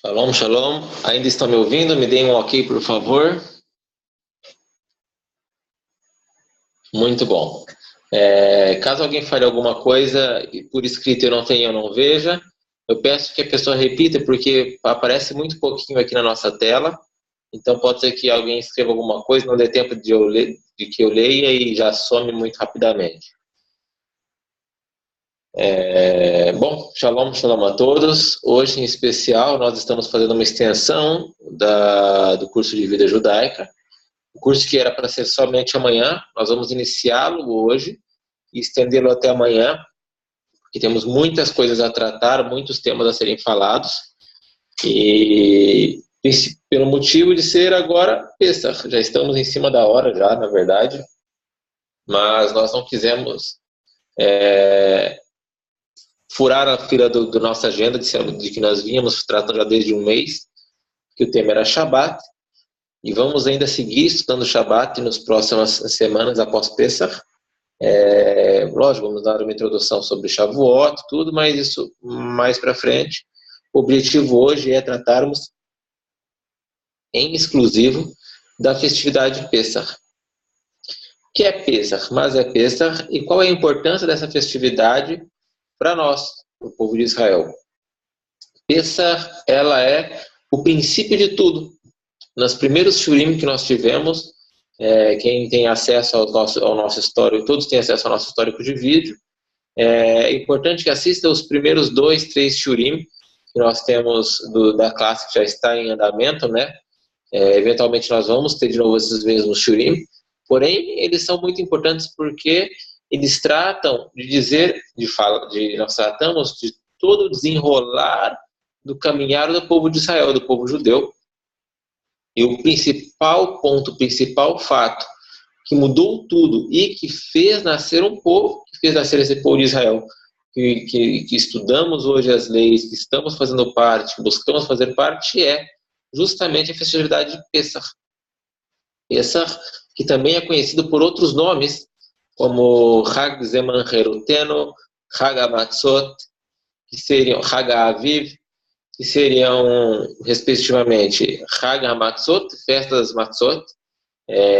Shalom, shalom. Ainda estão me ouvindo? Me deem um ok, por favor. Muito bom. Caso alguém fale alguma coisa e por escrito eu não tenha ou não veja, eu peço que a pessoa repita, porque aparece muito pouquinho aqui na nossa tela. Então pode ser que alguém escreva alguma coisa, não dê tempo de que eu leia e já some muito rapidamente. Bom, shalom, shalom a todos. Hoje, em especial, nós estamos fazendo uma extensão do curso de vida judaica. O curso que era para ser somente amanhã, nós vamos iniciá-lo hoje e estendê-lo até amanhã, porque temos muitas coisas a tratar, muitos temas a serem falados. E pelo motivo de ser agora Pesach, já estamos em cima da hora já, na verdade, mas nós não quisemos furar a fila da nossa agenda, de que nós vínhamos tratando já desde um mês, que o tema era Shabbat, e vamos ainda seguir estudando Shabbat nas próximas semanas após Pesach. Lógico, vamos dar uma introdução sobre Shavuot, tudo, mas isso mais para frente. O objetivo hoje é tratarmos em exclusivo da festividade de Pesach. O que é Pesach? Mas é Pesach, e qual é a importância dessa festividade para nós, o povo de Israel? Pesach, ela é o princípio de tudo. Nos primeiros shurim que nós tivemos, quem tem acesso ao nosso histórico, todos têm acesso ao nosso histórico de vídeo, é importante que assista os primeiros 2, 3 shurim que nós temos da classe que já está em andamento, né? Eventualmente nós vamos ter de novo esses mesmos shurim, porém eles são muito importantes porque eles tratam nós tratamos de todo o desenrolar do caminhar do povo de Israel, do povo judeu. E o principal ponto, o principal fato que mudou tudo e que fez nascer um povo, que fez nascer esse povo de Israel, que estudamos hoje as leis, que estamos fazendo parte, que buscamos fazer parte, é justamente a festividade de Pesach. Pesach, que também é conhecido por outros nomes, como Chag Zeman Heruteno, Chag HaMatzot, que seriam Chag HaAviv, que seriam, respectivamente, Chag HaMatzot, festa das Matzot,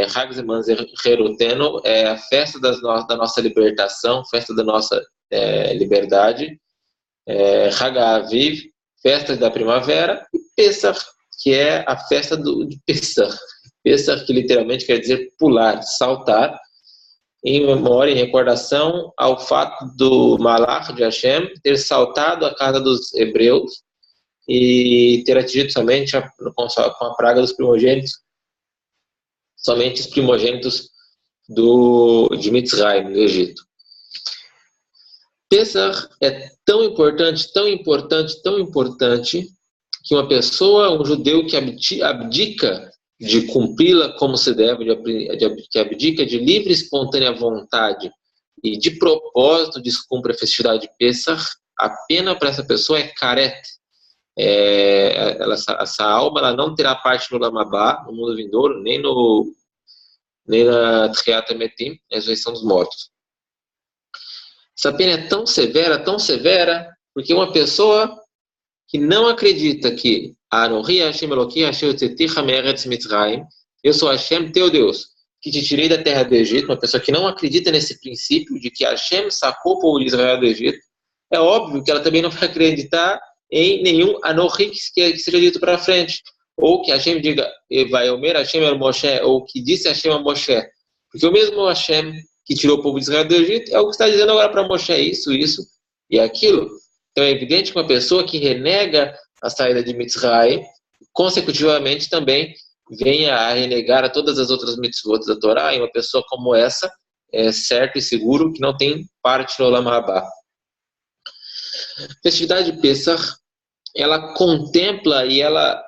Chag Zeman Heruteno, a festa da nossa libertação, festa da nossa liberdade, Chag HaAviv, festa da primavera, e Pesach, que é a festa de Pesach. Pesach, que literalmente quer dizer pular, saltar, em memória, em recordação ao fato do Malach de Hashem ter saltado a casa dos hebreus e ter atingido somente com a praga dos primogênitos, somente os primogênitos de Mitzrayim, do Egito. Pesach é tão importante, tão importante, tão importante, que uma pessoa, um judeu que abdica de cumpri-la como se deve, que abdica de livre e espontânea vontade e de propósito descumpre a festividade de Pesach, a pena para essa pessoa é karet. Essa alma ela não terá parte no Lamabá, no mundo vindouro, nem na Tchiat HaMetim, ressurreição dos mortos. Essa pena é tão severa, porque uma pessoa que não acredita que eu sou Hashem, teu Deus, que te tirei da terra do Egito, uma pessoa que não acredita nesse princípio de que Hashem sacou o povo de Israel do Egito, é óbvio que ela também não vai acreditar em nenhum Anohi que seja dito para frente, ou que Hashem diga, vai Omer Hashem el Moshe, ou que disse Hashem a Moshe, porque o mesmo Hashem que tirou o povo de Israel do Egito é o que está dizendo agora para Moshe, isso e aquilo. Então é evidente que uma pessoa que renega a saída de Mitzrayim, consecutivamente também venha a renegar a todas as outras mitzvot da Torá, e uma pessoa como essa é certo e seguro que não tem parte no Olam Haba. A festividade de Pesach, ela contempla e ela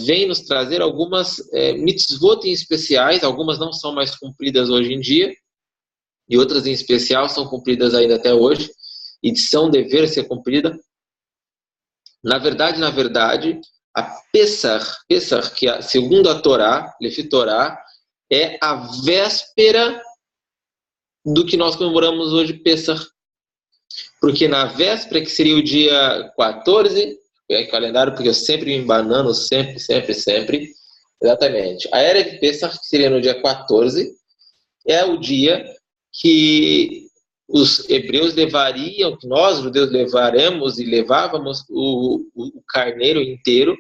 vem nos trazer algumas mitzvot em especiais, algumas não são mais cumpridas hoje em dia, e outras em especial são cumpridas ainda até hoje, e são dever ser cumprida. Na verdade, a Pesach, que segundo a Torá, Lefi Torá, é a véspera do que nós comemoramos hoje, Pesach. Porque na véspera, que seria o dia 14, pegar o calendário, porque eu sempre me embanando, sempre. Exatamente. A Erev Pesach, que seria no dia 14, é o dia que os hebreus levariam, que nós, judeus, levaremos e levávamos o carneiro inteiro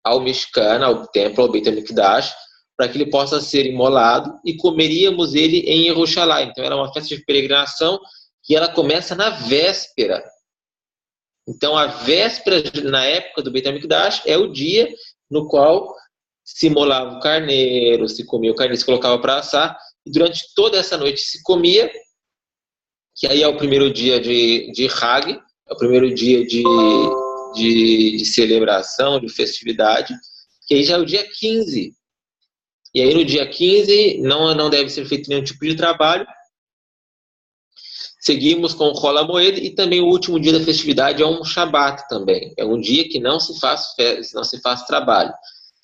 ao Mishkan, ao templo, ao Beit HaMikdash, para que ele possa ser imolado, e comeríamos ele em Jerusalém. Então era uma festa de peregrinação que ela começa na véspera. Então a véspera, na época do Beit HaMikdash, é o dia no qual se imolava o carneiro, se comia o carneiro, se colocava para assar, e durante toda essa noite se comia, que aí é o primeiro dia de Hag, é o primeiro dia de celebração, de festividade, que aí já é o dia 15. E aí no dia 15 não deve ser feito nenhum tipo de trabalho. Seguimos com o Rola Moed, e também o último dia da festividade é um Shabat também. É um dia que não se faz trabalho.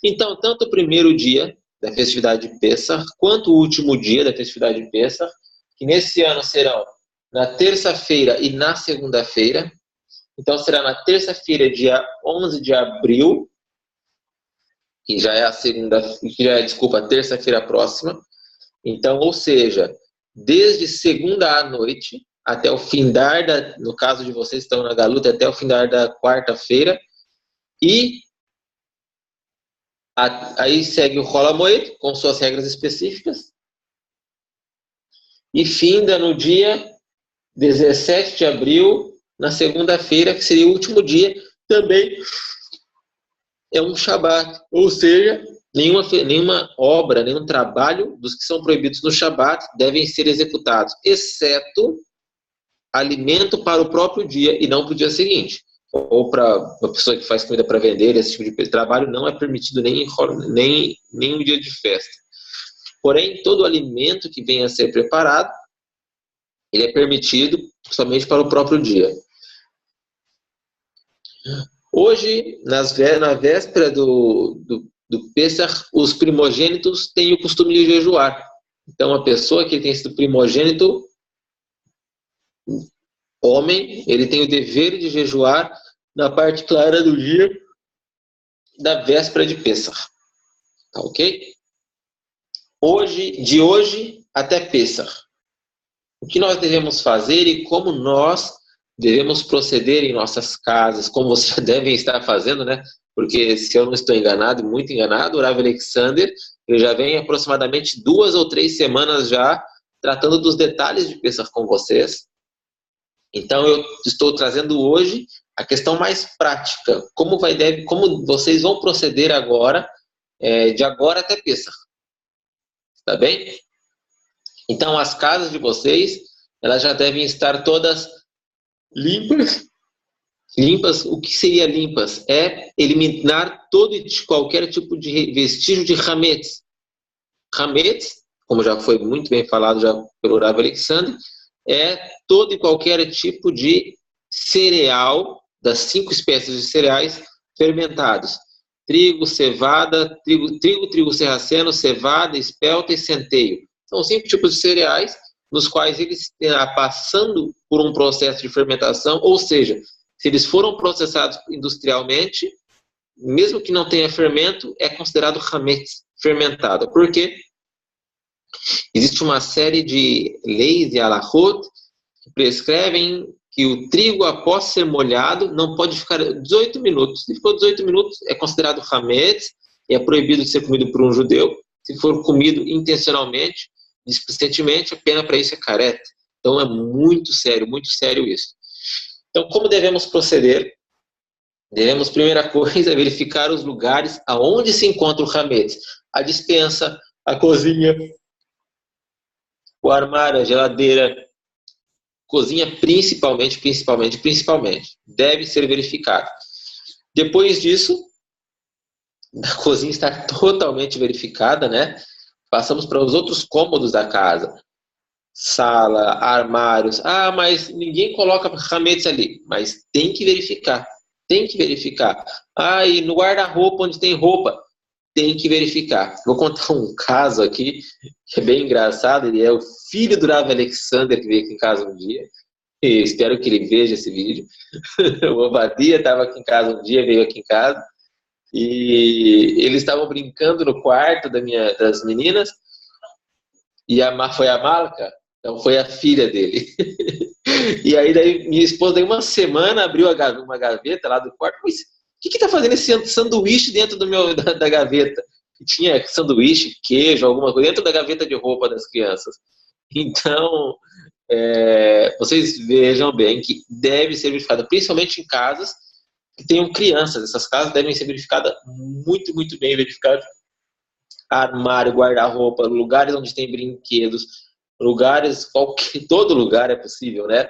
Então, tanto o primeiro dia da festividade de Pessah, quanto o último dia da festividade de Pessah, que nesse ano serão na terça-feira e na segunda-feira. Então será na terça-feira, dia 11 de abril, que já é a terça-feira próxima. Então, ou seja, desde segunda à noite até o findar no caso de vocês que estão na Galuta, até o findar da quarta-feira, e aí segue o Rola Moed, com suas regras específicas, e finda no dia 17 de abril, na segunda-feira, que seria o último dia, também é um Shabat, ou seja, nenhuma obra, nenhum trabalho dos que são proibidos no Shabat devem ser executados, exceto alimento para o próprio dia e não para o dia seguinte. Ou para uma pessoa que faz comida para vender, esse tipo de trabalho não é permitido nem um dia de festa. Porém, todo alimento que venha a ser preparado, ele é permitido somente para o próprio dia. Hoje, na véspera do Pessach, os primogênitos têm o costume de jejuar. Então, a pessoa que tem sido primogênito, homem, ele tem o dever de jejuar na parte clara do dia da véspera de Pessach. Tá ok? De hoje até Pessach. O que nós devemos fazer e como nós devemos proceder em nossas casas, como vocês já devem estar fazendo, né? Porque, se eu não estou enganado, muito enganado, o Rav Alexander, ele já vem aproximadamente 2 ou 3 semanas já tratando dos detalhes de Pessach com vocês. Então, eu estou trazendo hoje a questão mais prática. Como vocês vão proceder agora, de agora até Pessach. Tá bem? Então, as casas de vocês, elas já devem estar todas limpas. Limpas, o que seria limpas? É eliminar todo e qualquer tipo de vestígio de Hametz. Hametz, como já foi muito bem falado já pelo Rav Alexander, é todo e qualquer tipo de cereal, das 5 espécies de cereais fermentados. Trigo, cevada, trigo sarraceno, cevada, espelta e centeio. São 5 tipos de cereais, nos quais eles passando por um processo de fermentação, ou seja, se eles foram processados industrialmente, mesmo que não tenha fermento, é considerado hametz, fermentado. Por quê? Existe uma série de leis e alahot que prescrevem que o trigo, após ser molhado, não pode ficar 18 minutos. Se ficou 18 minutos, é considerado hametz e é proibido de ser comido por um judeu. Se for comido intencionalmente, displicentemente, a pena para isso é careta. Então é muito sério isso. Então, como devemos proceder? Devemos, primeira coisa, verificar os lugares aonde se encontra o hametz. A despensa, a cozinha, o armário, a geladeira. Cozinha principalmente, deve ser verificado. Depois disso, a cozinha está totalmente verificada, né? Passamos para os outros cômodos da casa. Sala, armários. Ah, mas ninguém coloca hametz ali. Mas tem que verificar. Ah, e no guarda-roupa, onde tem roupa, tem que verificar. Vou contar um caso aqui, que é bem engraçado. Ele é o filho do Rav Alexander, que veio aqui em casa um dia. E espero que ele veja esse vídeo. O Obadia estava aqui em casa um dia, veio aqui em casa, e eles estavam brincando no quarto das meninas, e foi a Malca, então foi a filha dele. E aí daí, minha esposa, daí uma semana, abriu uma gaveta lá do quarto, mas o que está fazendo esse sanduíche dentro da gaveta? Tinha sanduíche, queijo, alguma coisa, dentro da gaveta de roupa das crianças. Então, vocês vejam bem que deve ser verificada, principalmente em casas que tenham crianças. Essas casas devem ser verificadas muito, muito bem verificadas. Armário, guarda-roupa, lugares onde tem brinquedos, lugares, todo lugar é possível, né?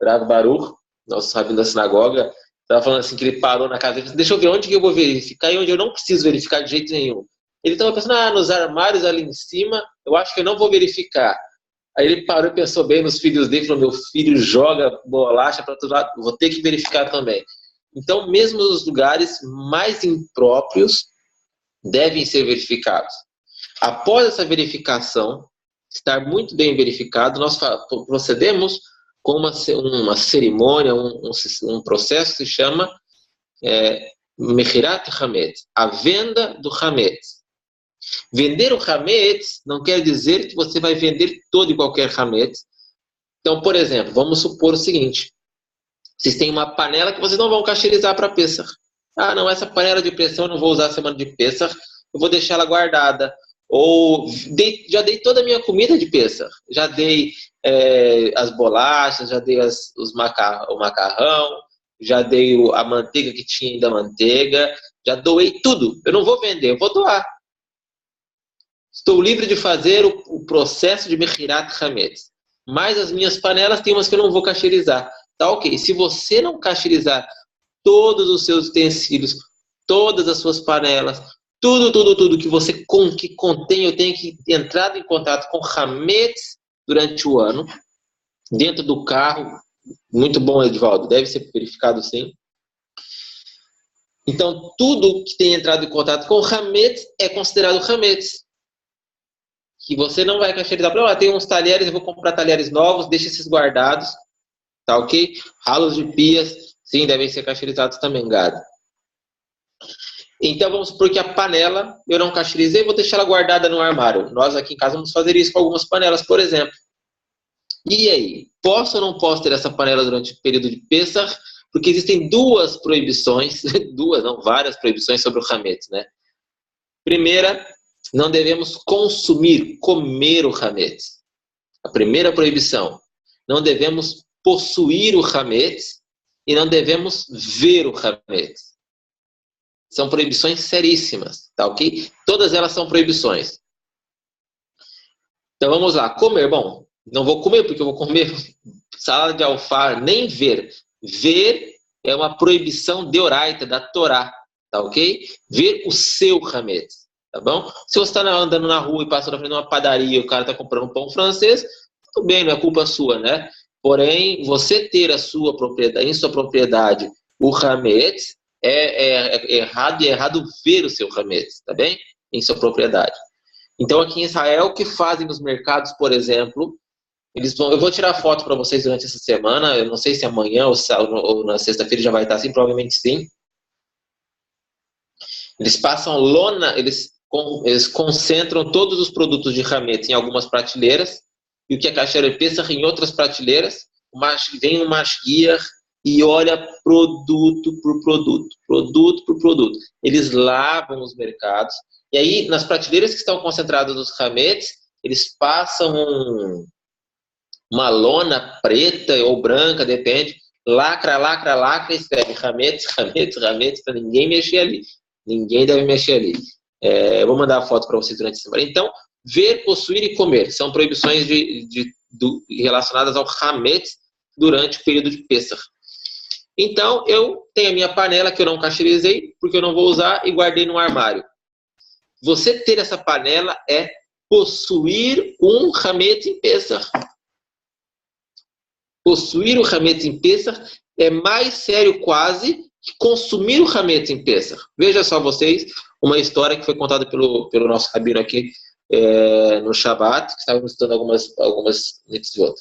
Rav Baruch, nosso rabino da sinagoga, estava falando assim que ele parou na casa dele, deixa eu ver onde que eu vou verificar e onde eu não preciso verificar de jeito nenhum. Ele estava pensando, nos armários ali em cima, eu acho que eu não vou verificar. Aí ele parou e pensou bem nos filhos dele, falou, meu filho joga bolacha para todo lado, vou ter que verificar também. Então, mesmo os lugares mais impróprios devem ser verificados. Após essa verificação, estar muito bem verificado, nós procedemos com uma cerimônia, um processo que se chama Mechirat Hametz, a venda do Hametz. Vender o Hametz não quer dizer que você vai vender todo e qualquer Hametz. Então, por exemplo, vamos supor o seguinte, vocês têm uma panela que vocês não vão cacherizar para Pessach. Não, essa panela de pressão eu não vou usar a semana de Pessach, eu vou deixar ela guardada. Ou já dei toda a minha comida de Pessach. Já dei as bolachas, já dei o macarrão, já dei a manteiga que tinha ainda manteiga, já doei tudo. Eu não vou vender, eu vou doar. Estou livre de fazer o processo de Mechirat Hametz. Mas as minhas panelas tem umas que eu não vou cacherizar. Tá ok. Se você não cacherizar todos os seus utensílios, todas as suas panelas, tudo que você que contém, eu tenho que entrar em contato com Hametz durante o ano, dentro do carro. Muito bom, Edvaldo, deve ser verificado sim. Então, tudo que tem entrado em contato com Hametz é considerado Hametz. Que você não vai cacherizar. Tem uns talheres, eu vou comprar talheres novos, deixa esses guardados, tá ok? Ralos de pias, sim, devem ser cacherizados também, gado. Então, vamos supor que a panela eu não cacherizei, vou deixar ela guardada no armário. Nós aqui em casa vamos fazer isso com algumas panelas, por exemplo. E aí, posso ou não posso ter essa panela durante o período de Pessach? Porque existem duas proibições, várias proibições sobre o Hametz, né? Primeira, não devemos comer o Hametz. A primeira proibição. Não devemos possuir o Hametz e não devemos ver o Hametz. São proibições seríssimas, tá ok? Todas elas são proibições. Então vamos lá. Comer, bom, não vou comer porque eu vou comer salada de alface, nem ver. Ver é uma proibição deoraita da Torá, tá ok? Ver o seu Hametz. Tá bom? Se você está andando na rua e passa na frente de uma padaria e o cara está comprando um pão francês, tudo bem, não é culpa sua, né? Porém, você ter em sua propriedade o Hametz é errado, e é errado ver o seu Hametz, tá bem? Em sua propriedade. Então, aqui em Israel, o que fazem nos mercados, por exemplo, eu vou tirar foto para vocês durante essa semana, eu não sei se amanhã ou na sexta-feira já vai estar assim, provavelmente sim. Eles passam lona, eles concentram todos os produtos de Hametz em algumas prateleiras, e o que é Kasher Pesach em outras prateleiras. Vem um mashgiach e olha produto por produto. Eles lavam os mercados, e aí nas prateleiras que estão concentradas os Hametz, eles passam uma lona preta ou branca, depende, lacra, e escreve Hametz, para ninguém mexer ali. Ninguém deve mexer ali. Eu vou mandar a foto para vocês durante a semana. Então, ver, possuir e comer são proibições relacionadas ao Hametz durante o período de Pessach. Então, eu tenho a minha panela que eu não cacherizei, porque eu não vou usar, e guardei no armário. Você ter essa panela é possuir um Hametz em Pessach. Possuir o Hametz em Pessach é mais sério quase que consumir o Hametz em Pessach. Veja só vocês, uma história que foi contada pelo nosso rabino aqui no Shabbat, que estávamos estudando algumas mitzvot.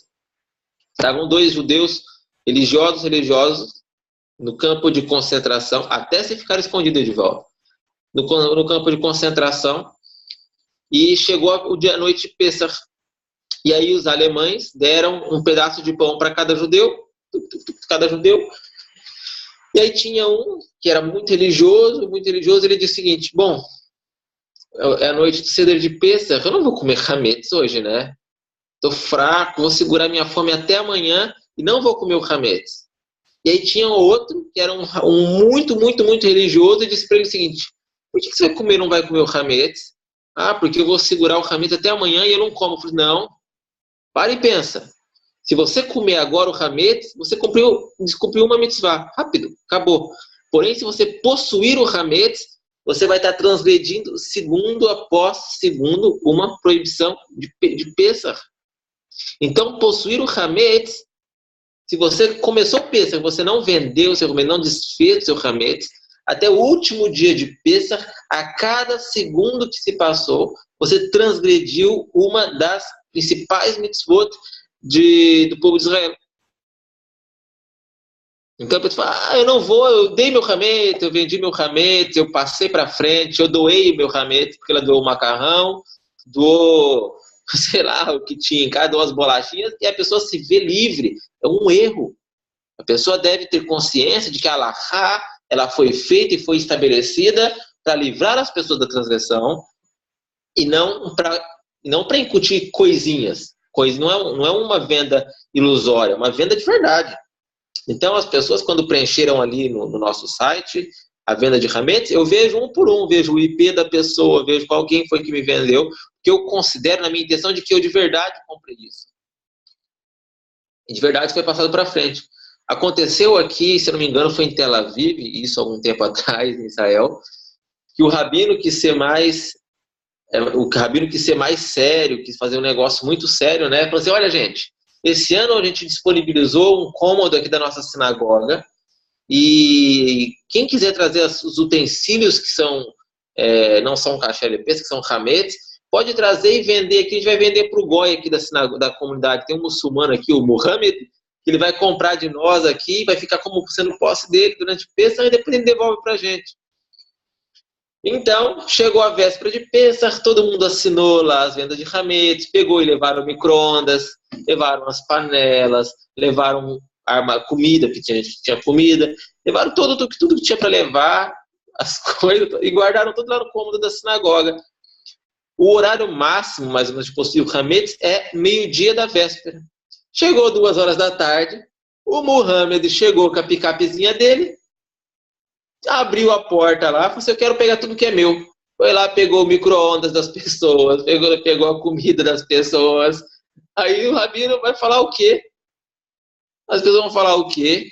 Estavam dois judeus religiosos, no campo de concentração, até se ficar escondido de volta. No campo de concentração, e chegou o dia à noite de Pêssar. E aí os alemães deram um pedaço de pão para cada judeu, e aí tinha um que era muito religioso, ele disse o seguinte: bom, é a noite do Seder de Pêssar, eu não vou comer hametz hoje, né? Tô fraco, vou segurar minha fome até amanhã e não vou comer o hametz. E aí tinha outro, que era um muito religioso, e disse para ele o seguinte: por que você vai comer e não vai comer o hametz? Ah, porque eu vou segurar o hametz até amanhã e eu não como. Eu falei: não, para e pensa. Se você comer agora o hametz, você descumpriu uma mitzvah. Rápido, acabou. Porém, se você possuir o hametz, você vai estar transgredindo segundo após segundo uma proibição de Pêssar. Então, possuir o hametz, se você começou Pêssar, você não vendeu o seu hametz, não desfez o seu hametz, até o último dia de Pêssar, a cada segundo que se passou, você transgrediu uma das principais mitzvot do povo de Israel. Então a pessoa fala: eu não vou, eu dei meu hametz, eu vendi meu hametz, eu passei para frente, eu doei meu hametz, porque ela doou o macarrão, doou, sei lá, o que tinha em casa, doou as bolachinhas, e a pessoa se vê livre. É um erro. A pessoa deve ter consciência de que a halahá, ela foi feita e foi estabelecida para livrar as pessoas da transgressão e não para incutir coisinhas. Não é uma venda ilusória, é uma venda de verdade. Então, as pessoas, quando preencheram ali no nosso site a venda de hametz, eu vejo um por um, vejo o IP da pessoa, vejo quem foi que me vendeu, que eu considero na minha intenção de que eu de verdade comprei isso. E de verdade foi passado para frente. Aconteceu aqui, se eu não me engano, foi em Tel Aviv, isso algum tempo atrás, em Israel, que o rabino quis ser mais sério, quis fazer um negócio muito sério, né? Falou assim: olha, gente, esse ano a gente disponibilizou um cômodo aqui da nossa sinagoga, e quem quiser trazer os utensílios que não são kasher lepes, que são hametz, pode trazer e vender aqui. A gente vai vender para o goi aqui da comunidade. Tem um muçulmano aqui, o Muhammad, que ele vai comprar de nós aqui, vai ficar como sendo posse dele durante Pêssar, e depois ele devolve para a gente. Então, chegou a véspera de Pêssar, todo mundo assinou lá as vendas de hametz, pegou e levaram micro-ondas, levaram as panelas, levaram comida, porque tinha comida, levaram tudo que tinha para levar, as coisas, e guardaram tudo lá no cômodo da sinagoga. O horário máximo, mais ou menos, de possuir o hametz é meio-dia da véspera. Chegou 2 horas da tarde, o Muhammad chegou com a picapezinha dele, abriu a porta lá, falou assim: eu quero pegar tudo que é meu. Foi lá, pegou o micro-ondas das pessoas, pegou a comida das pessoas. Aí o rabino vai falar o quê? As pessoas vão falar o quê?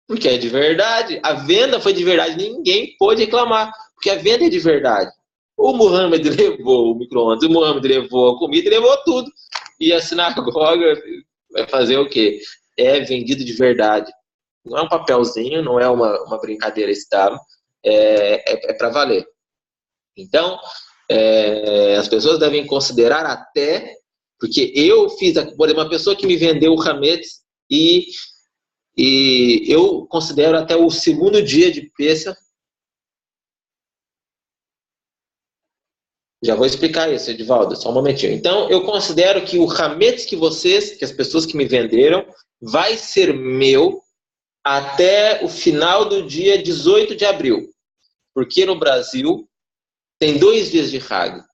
Porque é de verdade. A venda foi de verdade, ninguém pôde reclamar, porque a venda é de verdade. O Muhammad levou o micro-ondas, o Muhammad levou a comida, levou tudo. E a sinagoga vai fazer o quê? É vendido de verdade. Não é um papelzinho, não é uma brincadeira estável, é para valer. Então, as pessoas devem considerar até, porque eu fiz, por exemplo, uma pessoa que me vendeu o hametz e eu considero até o segundo dia de Pêssar. Já vou explicar isso, Edivaldo, só um momentinho. Então, eu considero que o hametz que as pessoas que me venderam, vai ser meu até o final do dia 18 de abril. Porque no Brasil tem 2 dias de Hag.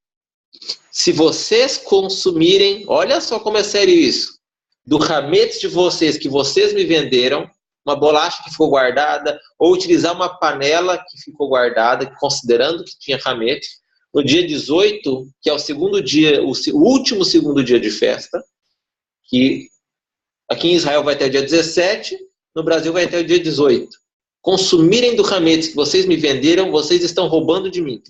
Se vocês consumirem, olha só como é sério isso, do hametz de vocês, que vocês me venderam, uma bolacha que ficou guardada, ou utilizar uma panela que ficou guardada, considerando que tinha hametz, no dia 18, que é o segundo dia, o último segundo dia de festa, que aqui em Israel vai até o dia 17, no Brasil vai até o dia 18. Consumirem do hametz que vocês me venderam, vocês estão roubando de mim.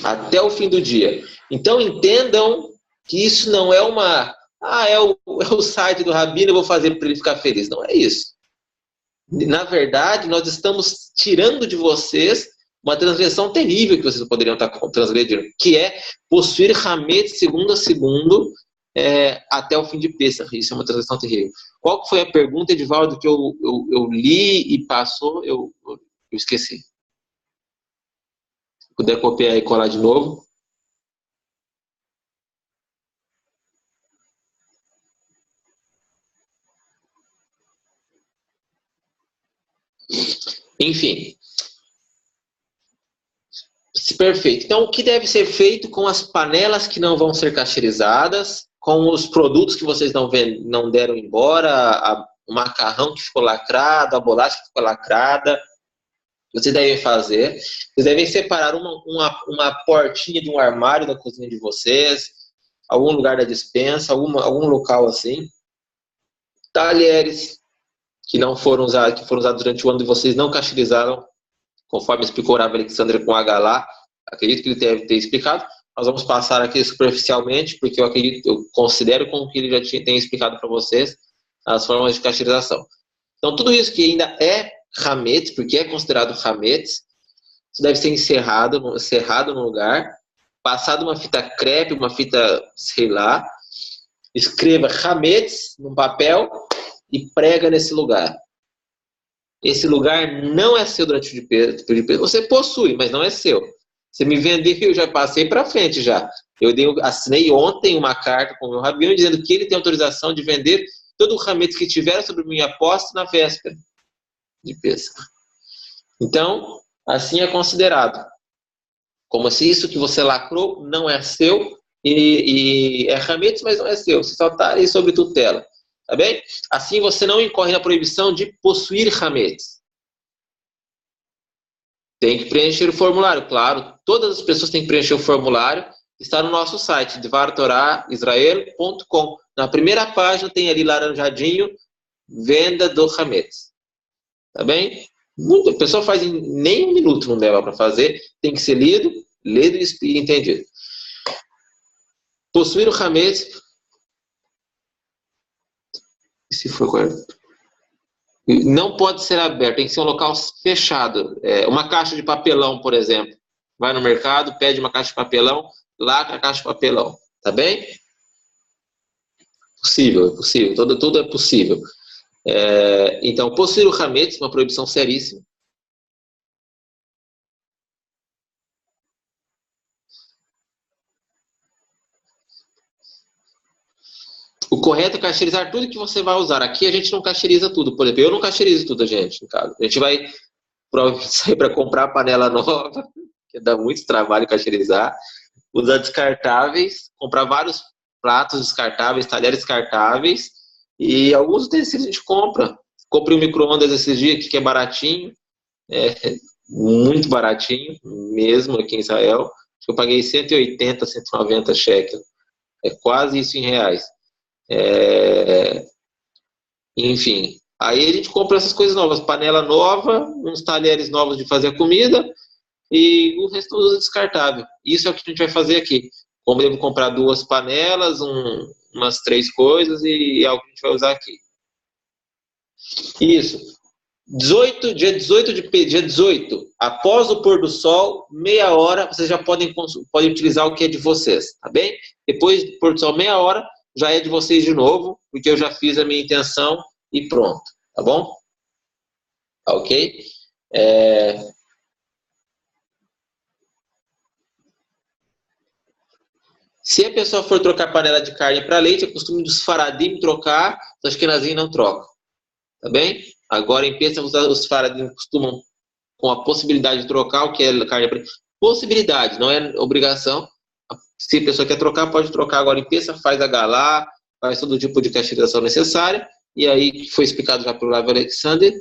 Até o fim do dia. Então entendam que isso não é é o site do rabino, eu vou fazer para ele ficar feliz. Não é isso. Na verdade, nós estamos tirando de vocês uma transgressão terrível que vocês poderiam estar transgredindo, que é possuir Hametz segundo a segundo até o fim de Pêssach. Isso é uma transgressão terrível. Qual foi a pergunta, Edivaldo, que eu li e passou? Eu esqueci. Se puder copiar e colar de novo. Enfim. Perfeito. Então, o que deve ser feito com as panelas que não vão ser cacheirizadas, com os produtos que vocês não deram embora, o macarrão que ficou lacrado, a bolacha que ficou lacrada? Vocês devem fazer. Vocês devem separar uma portinha de um armário da cozinha de vocês, algum lugar da despensa, algum local assim. Talheres que não foram usados, que foram usados durante o ano e vocês não cacheirizaram, conforme explicou o Rav Alexander com H lá. Acredito que ele deve ter explicado. Nós vamos passar aqui superficialmente, porque eu considero como que ele já tem explicado para vocês as formas de cacheirização. Então, tudo isso que ainda é Hametz, porque é considerado Hametz, isso deve ser encerrado no lugar, passado uma fita crepe, uma fita, sei lá, escreva Hametz num papel e prega nesse lugar. Esse lugar não é seu durante o de você possui, mas não é seu. Você me vendeu, eu já passei para frente já. Assinei ontem uma carta com o meu rabino dizendo que ele tem autorização de vender todo o Hametz que tiver sobre minha posse na véspera de Pêssach. Então, assim é considerado. Como se isso que você lacrou não é seu e é Hametz, mas não é seu. Você só está aí sob tutela. Tá bem? Assim você não incorre na proibição de possuir Hametz. Tem que preencher o formulário, claro. Todas as pessoas têm que preencher o formulário. Está no nosso site, dvartorahisrael.com. Na primeira página tem ali laranjadinho, venda do Hametz. Tá bem? A pessoa faz em nem um minuto, não leva para fazer. Tem que ser lido e entendido. Possuir o Hametz. Se for correto. Não pode ser aberto, tem que ser um local fechado. Uma caixa de papelão, por exemplo. Vai no mercado, pede uma caixa de papelão, lacra a caixa de papelão. Tá bem? Possível, é possível. Tudo é possível. Então, possuir o Hametz, uma proibição seríssima. O correto é cacheirizar tudo que você vai usar. Aqui a gente não cacheiriza tudo. Por exemplo, eu não cacheirizo tudo, gente, em casa. A gente vai sair para comprar panela nova, que dá muito trabalho cacheirizar. Usar descartáveis, comprar vários pratos descartáveis, talheres descartáveis. E alguns utensílios a gente compra. Comprei um micro-ondas esses dias que é baratinho. Muito baratinho, mesmo aqui em Israel. Eu paguei 180, 190 shekel. É quase isso em reais. Enfim, aí a gente compra essas coisas novas, panela nova, uns talheres novos de fazer comida e o resto usa descartável. Isso é o que a gente vai fazer aqui. Como devo comprar 2 panelas, umas 3 coisas e é o que a gente vai usar aqui. Isso. Dia 18, após o pôr do sol, meia hora, vocês já podem utilizar o que é de vocês, tá bem? Depois do pôr do sol, meia hora, já é de vocês de novo, porque eu já fiz a minha intenção e pronto, tá bom? Ok? Se a pessoa for trocar panela de carne para leite, é costume dos faradim trocar, os ashkenazim não trocam, tá bem? Agora, em Pêssach, os faradim costumam, com a possibilidade de trocar o que é carne para leite. Possibilidade, não é obrigação. Se a pessoa quer trocar, pode trocar agora em Pêssach, faz a galá, faz todo tipo de cacheirização necessária, e aí foi explicado já pelo Rav Alexander,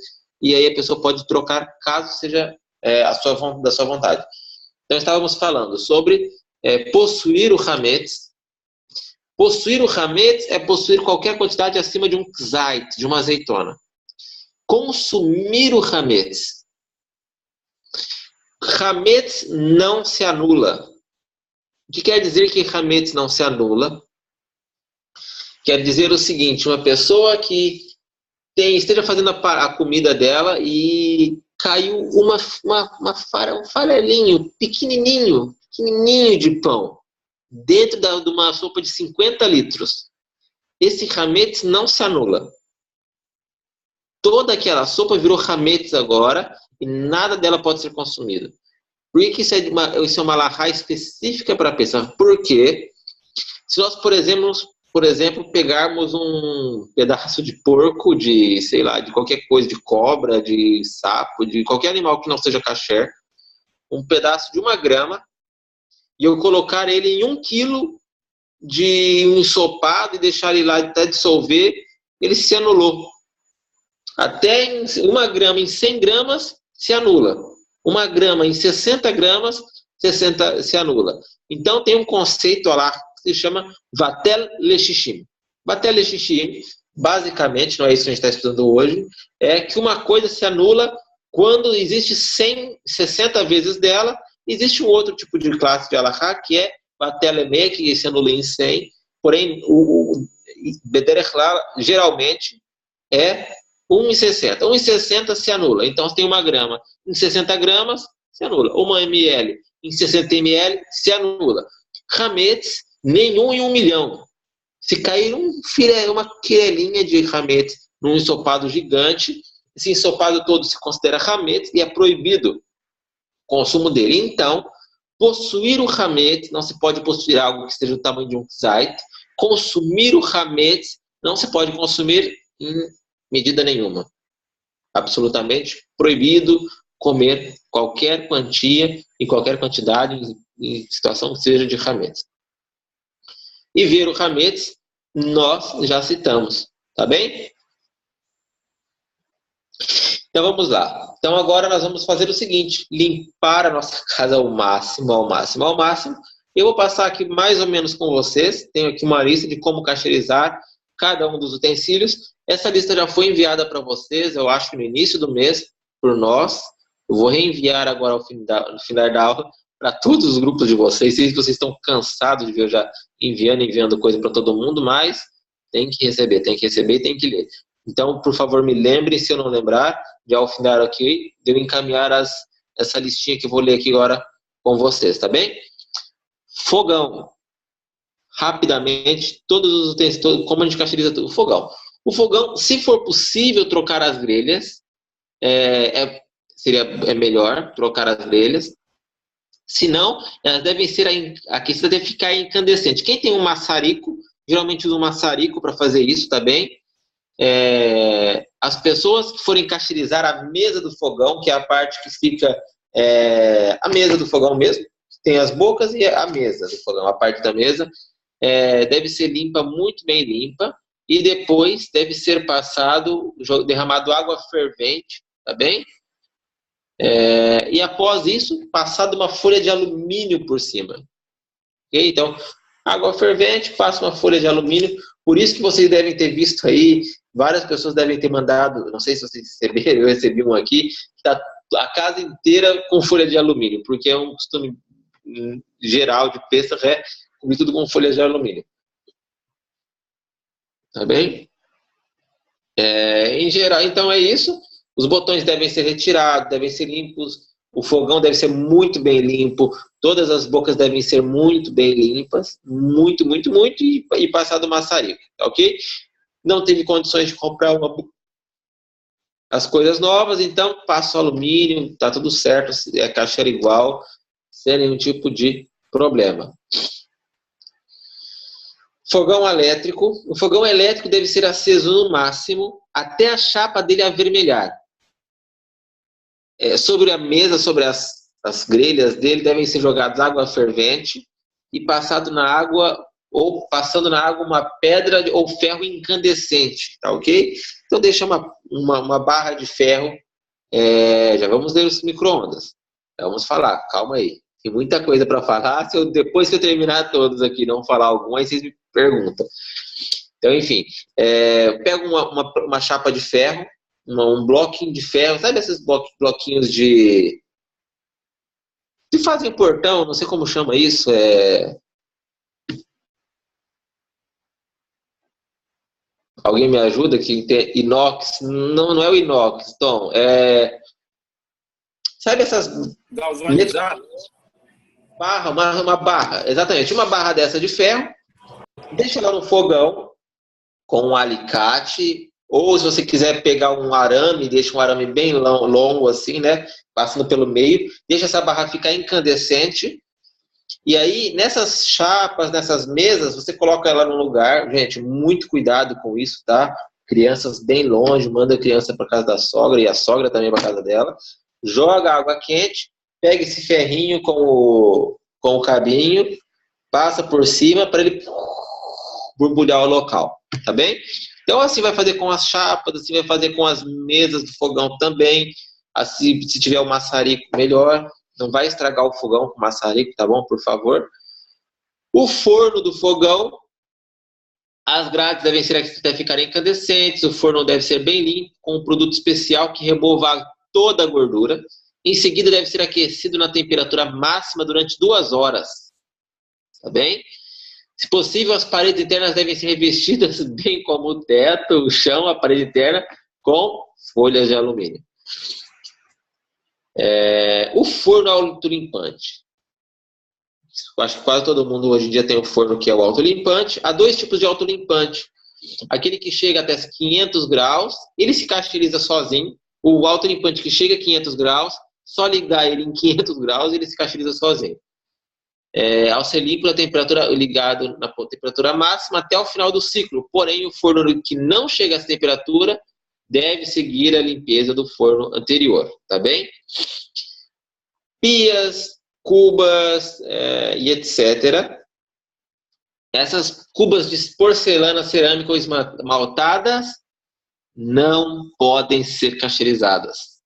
e aí a pessoa pode trocar caso seja da sua vontade. Então, estávamos falando sobre possuir o Hametz. Possuir o Hametz é possuir qualquer quantidade acima de um zait, de uma azeitona. Consumir o Hametz. Hametz não se anula. O que quer dizer que Hametz não se anula? Quer dizer o seguinte, uma pessoa que esteja fazendo a comida dela e caiu um farelinho pequenininho de pão dentro de uma sopa de 50 litros. Esse hametz não se anula. Toda aquela sopa virou hametz agora e nada dela pode ser consumido. Por que isso é uma alahá específica para a pessoa? Porque se nós, por exemplo, pegarmos um pedaço de porco, de, sei lá, de qualquer coisa, de cobra, de sapo, de qualquer animal que não seja kasher, um pedaço de 1 grama, e eu colocar ele em 1 quilo de um ensopado e deixar ele lá até dissolver, ele se anulou. Até 1 grama em 100 gramas se anula. 1 grama em 60 gramas se anula. Então tem um conceito lá que se chama Vatel Leshishim. Vatel Leshishim, basicamente, não é isso que a gente está estudando hoje, é que uma coisa se anula quando existe 60 vezes dela. Existe um outro tipo de classe de alahá, que é Vatel Eme, que se anula em 100, porém, o Bederech lá, geralmente, é 1,60. 1,60 se anula. Então, você tem 1 grama em 60 gramas, se anula. 1 ml em 60 ml, se anula. Hametz, nenhum em 1 milhão. Se cair uma querelinha de hametz num ensopado gigante, esse ensopado todo se considera hametz e é proibido o consumo dele. Então, possuir o hametz, não se pode possuir algo que esteja do tamanho de um zait. Consumir o hametz, não se pode consumir em medida nenhuma. Absolutamente proibido comer qualquer quantia, em qualquer quantidade, em situação que seja de hametz. E ver o hametz, nós já citamos, tá bem? Então vamos lá. Então agora nós vamos fazer o seguinte, limpar a nossa casa ao máximo. Eu vou passar aqui mais ou menos com vocês, tenho aqui uma lista de como kasherizar cada um dos utensílios. Essa lista já foi enviada para vocês, eu acho que no início do mês, por nós. Eu vou reenviar agora no final da aula para todos os grupos de vocês. Sei que vocês estão cansados de ver eu já enviando coisa para todo mundo, mas tem que receber e tem que ler. Então, por favor, me lembrem, se eu não lembrar, de ao final aqui, de eu encaminhar essa listinha que eu vou ler aqui agora com vocês, tá bem? Fogão. Rapidamente, todos os utensílios, como a gente cacheriza o fogão. O fogão, se for possível trocar as grelhas, é melhor trocar as grelhas. Se não, elas devem ser aquecidas até ficar incandescente. Quem tem um maçarico, geralmente usa um maçarico para fazer isso, tá bem? As pessoas que forem cacherizar a mesa do fogão, que é a parte que fica a mesa do fogão mesmo, tem as bocas e a mesa do fogão, a parte da mesa, deve ser limpa, muito bem limpa, e depois deve ser derramado água fervente, tá bem? E após isso, passado uma folha de alumínio por cima. Okay? Então, água fervente, passa uma folha de alumínio. Por isso que vocês devem ter visto aí, várias pessoas devem ter mandado, não sei se vocês receberam, eu recebi um aqui, está a casa inteira com folha de alumínio, porque é um costume geral de Pesach, cobrir tudo com folha de alumínio. Tá bem? Em geral, então é isso. Os botões devem ser retirados, devem ser limpos, o fogão deve ser muito bem limpo, todas as bocas devem ser muito bem limpas, muito, e passado maçarico, ok? Não teve condições de comprar as coisas novas, então passa o alumínio, tá tudo certo, a caixa era igual, sem nenhum tipo de problema. Fogão elétrico. O fogão elétrico deve ser aceso no máximo até a chapa dele avermelhar. Sobre a mesa, sobre as grelhas dele, devem ser jogados água fervente e passando na água uma pedra ou ferro incandescente, tá ok? Então deixa uma barra de ferro. Já vamos ler os micro-ondas. Vamos falar, calma aí. Tem muita coisa para falar. Depois que eu terminar todos aqui, não falar algum, aí vocês me perguntam. Então, enfim, pego uma chapa de ferro, um bloquinho de ferro, sabe esses bloquinhos que fazem portão, não sei como chama isso, Alguém me ajuda? Que tem inox? Não é o inox, Tom. Sabe essas Galvanizado? barra, uma barra, exatamente, uma barra dessa de ferro, deixa ela no fogão com um alicate, ou se você quiser pegar um arame, deixa um arame bem longo assim, né, passando pelo meio, deixa essa barra ficar incandescente, e aí nessas chapas, nessas mesas, você coloca ela no lugar, gente, muito cuidado com isso, tá? Crianças bem longe, manda a criança para casa da sogra, e a sogra também para casa dela, joga água quente, pega esse ferrinho com o cabinho, passa por cima para ele borbulhar o local, tá bem? Então assim vai fazer com as chapas, assim vai fazer com as mesas do fogão também, assim, se tiver o maçarico melhor, não vai estragar o fogão com maçarico, tá bom? Por favor. O forno do fogão, as grades devem ser até ficarem incandescentes, o forno deve ser bem limpo, com um produto especial que remova toda a gordura. Em seguida deve ser aquecido na temperatura máxima durante 2 horas, tá bem? Se possível, as paredes internas devem ser revestidas, bem como o teto, o chão, a parede interna, com folhas de alumínio. O forno autolimpante. Acho que quase todo mundo hoje em dia tem um forno que é o autolimpante. Há 2 tipos de autolimpante. Aquele que chega até 500 graus, ele se casteliza sozinho. O autolimpante que chega a 500 graus, só ligar ele em 500 graus, ele se casteliza sozinho. Ao ser limpo ligado na temperatura máxima até o final do ciclo. Porém, o forno que não chega a essa temperatura deve seguir a limpeza do forno anterior, tá bem? Pias, cubas e etc. Essas cubas de porcelana, cerâmica ou esmaltadas não podem ser cacherizadas,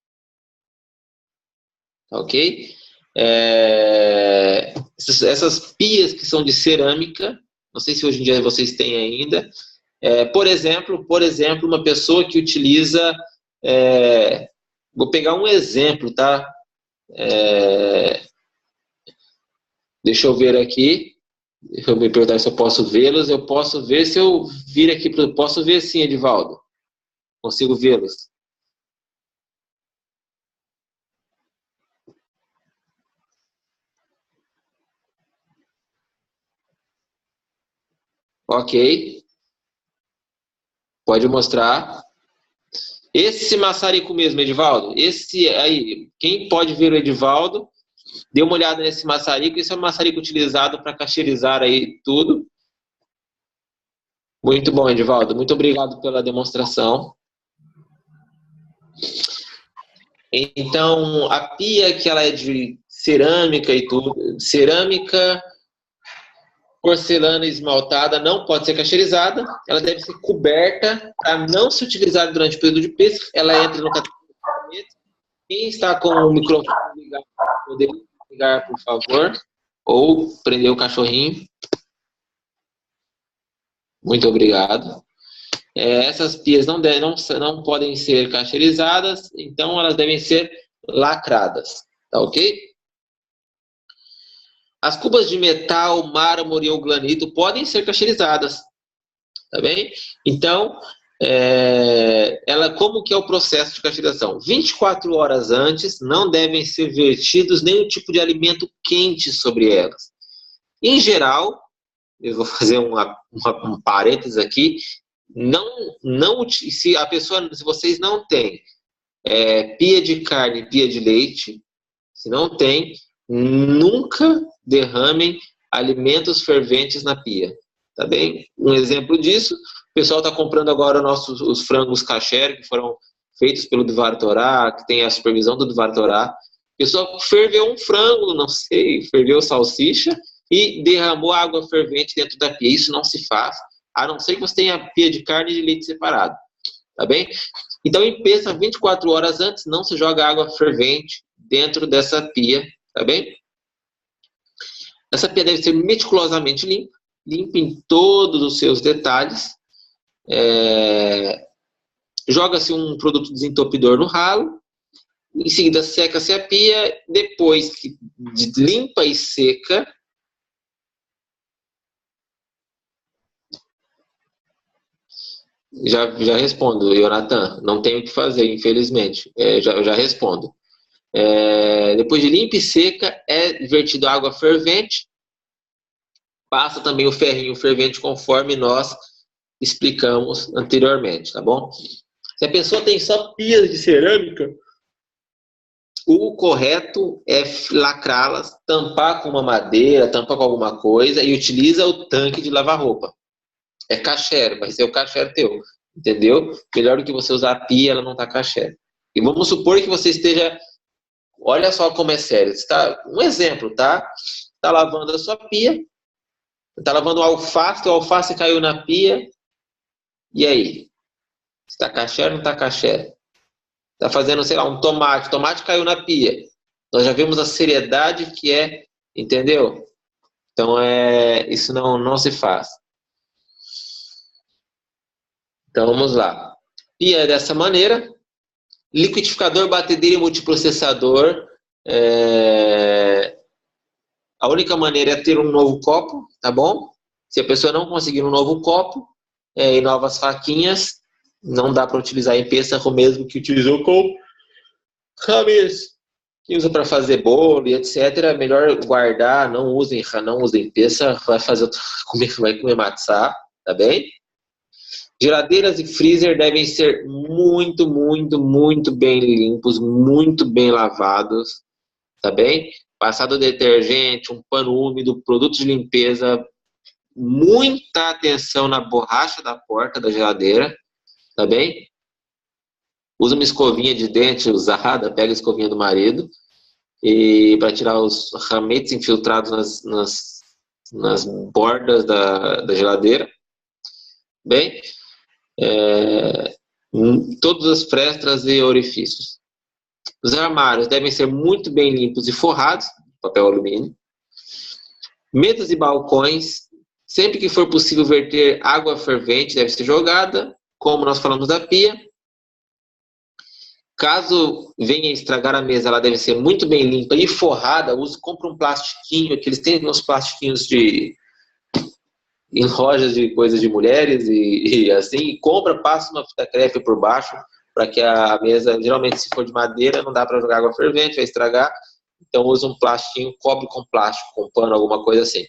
ok? Essas pias que são de cerâmica, não sei se hoje em dia vocês têm ainda, por exemplo, uma pessoa que utiliza, vou pegar um exemplo, tá? Deixa eu ver aqui, eu me perguntar se eu posso vê-los, eu posso ver se eu vir aqui, posso ver sim, Edivaldo, consigo vê-los. Ok, pode mostrar. Esse maçarico mesmo, Edivaldo, esse aí, quem pode ver o Edivaldo, dê uma olhada nesse maçarico, esse é um maçarico utilizado para cacherizar aí tudo. Muito bom, Edivaldo, muito obrigado pela demonstração. Então, a pia que ela é de cerâmica e tudo, cerâmica, porcelana esmaltada, não pode ser cacherizada, ela deve ser coberta para não ser utilizada durante o período de pesca, ela entra no categoria. Quem está com o microfone ligado, poderia ligar, por favor, ou prender o cachorrinho. Muito obrigado. Essas pias não podem ser cacherizadas, então elas devem ser lacradas, tá ok? As cubas de metal, mármore ou granito podem ser cacherizadas, tá bem? Então, como que é o processo de cacherização? 24 horas antes, não devem ser vertidos nenhum tipo de alimento quente sobre elas. Em geral, eu vou fazer um parênteses aqui, se vocês não têm pia de carne, pia de leite, se não tem, nunca derramem alimentos ferventes na pia, tá bem? Um exemplo disso, o pessoal está comprando agora os frangos kasher, que foram feitos pelo Dvar Torá, que tem a supervisão do Dvar Torá. O pessoal ferveu um frango, não sei, ferveu salsicha e derramou água fervente dentro da pia. Isso não se faz, a não ser que você tenha pia de carne e de leite separado, tá bem? Então, em peça, 24 horas antes, não se joga água fervente dentro dessa pia, tá bem? Essa pia deve ser meticulosamente limpa em todos os seus detalhes. Joga-se um produto desentupidor no ralo, em seguida seca-se a pia, depois de limpa e seca, já respondo, Jonathan, não tenho o que fazer, infelizmente, já respondo. Depois de limpa e seca, é vertido água fervente. Passa também o ferrinho fervente conforme nós explicamos anteriormente, tá bom? Se a pessoa tem só pias de cerâmica, o correto é lacrá-las, tampar com uma madeira, tampar com alguma coisa e utiliza o tanque de lavar roupa. É kasher, vai ser o kasher teu, entendeu? Melhor do que você usar a pia, ela não tá kasher. E vamos supor que você esteja, olha só como é sério, um exemplo, tá? Tá lavando a sua pia, tá lavando o alface caiu na pia, e aí? Está kasher ou não está kasher? Está fazendo, sei lá, um tomate, o tomate caiu na pia. Nós já vimos a seriedade que é, entendeu? Então, isso não se faz. Então, vamos lá. Pia é dessa maneira. Liquidificador, batedeira e multiprocessador. A única maneira é ter um novo copo, tá bom? Se a pessoa não conseguir um novo copo e novas faquinhas, não dá para utilizar em pêssego o mesmo que utilizou com rames. Que usa para fazer bolo e etc. É melhor guardar, não usem pêssego, vai comer matzá, tá bem? Geladeiras e freezer devem ser muito, muito, muito bem limpos, muito bem lavados, tá bem? Passado detergente, um pano úmido, produtos de limpeza, muita atenção na borracha da porta da geladeira, tá bem? Usa uma escovinha de dente usada, pega a escovinha do marido e para tirar os rametes infiltrados nas bordas da geladeira, bem? Todas as frestas e orifícios. Os armários devem ser muito bem limpos e forrados, papel alumínio. Mesas e balcões, sempre que for possível verter água fervente, deve ser jogada, como nós falamos da pia. Caso venha estragar a mesa, ela deve ser muito bem limpa e forrada. Compra um plastiquinho, que eles têm uns plastiquinhos em lojas de coisas de mulheres e assim, e compra, passa uma fita crepe por baixo para que a mesa, geralmente se for de madeira, não dá para jogar água fervente, vai estragar. Então usa um plastiquinho, cobre com plástico, com pano, alguma coisa assim.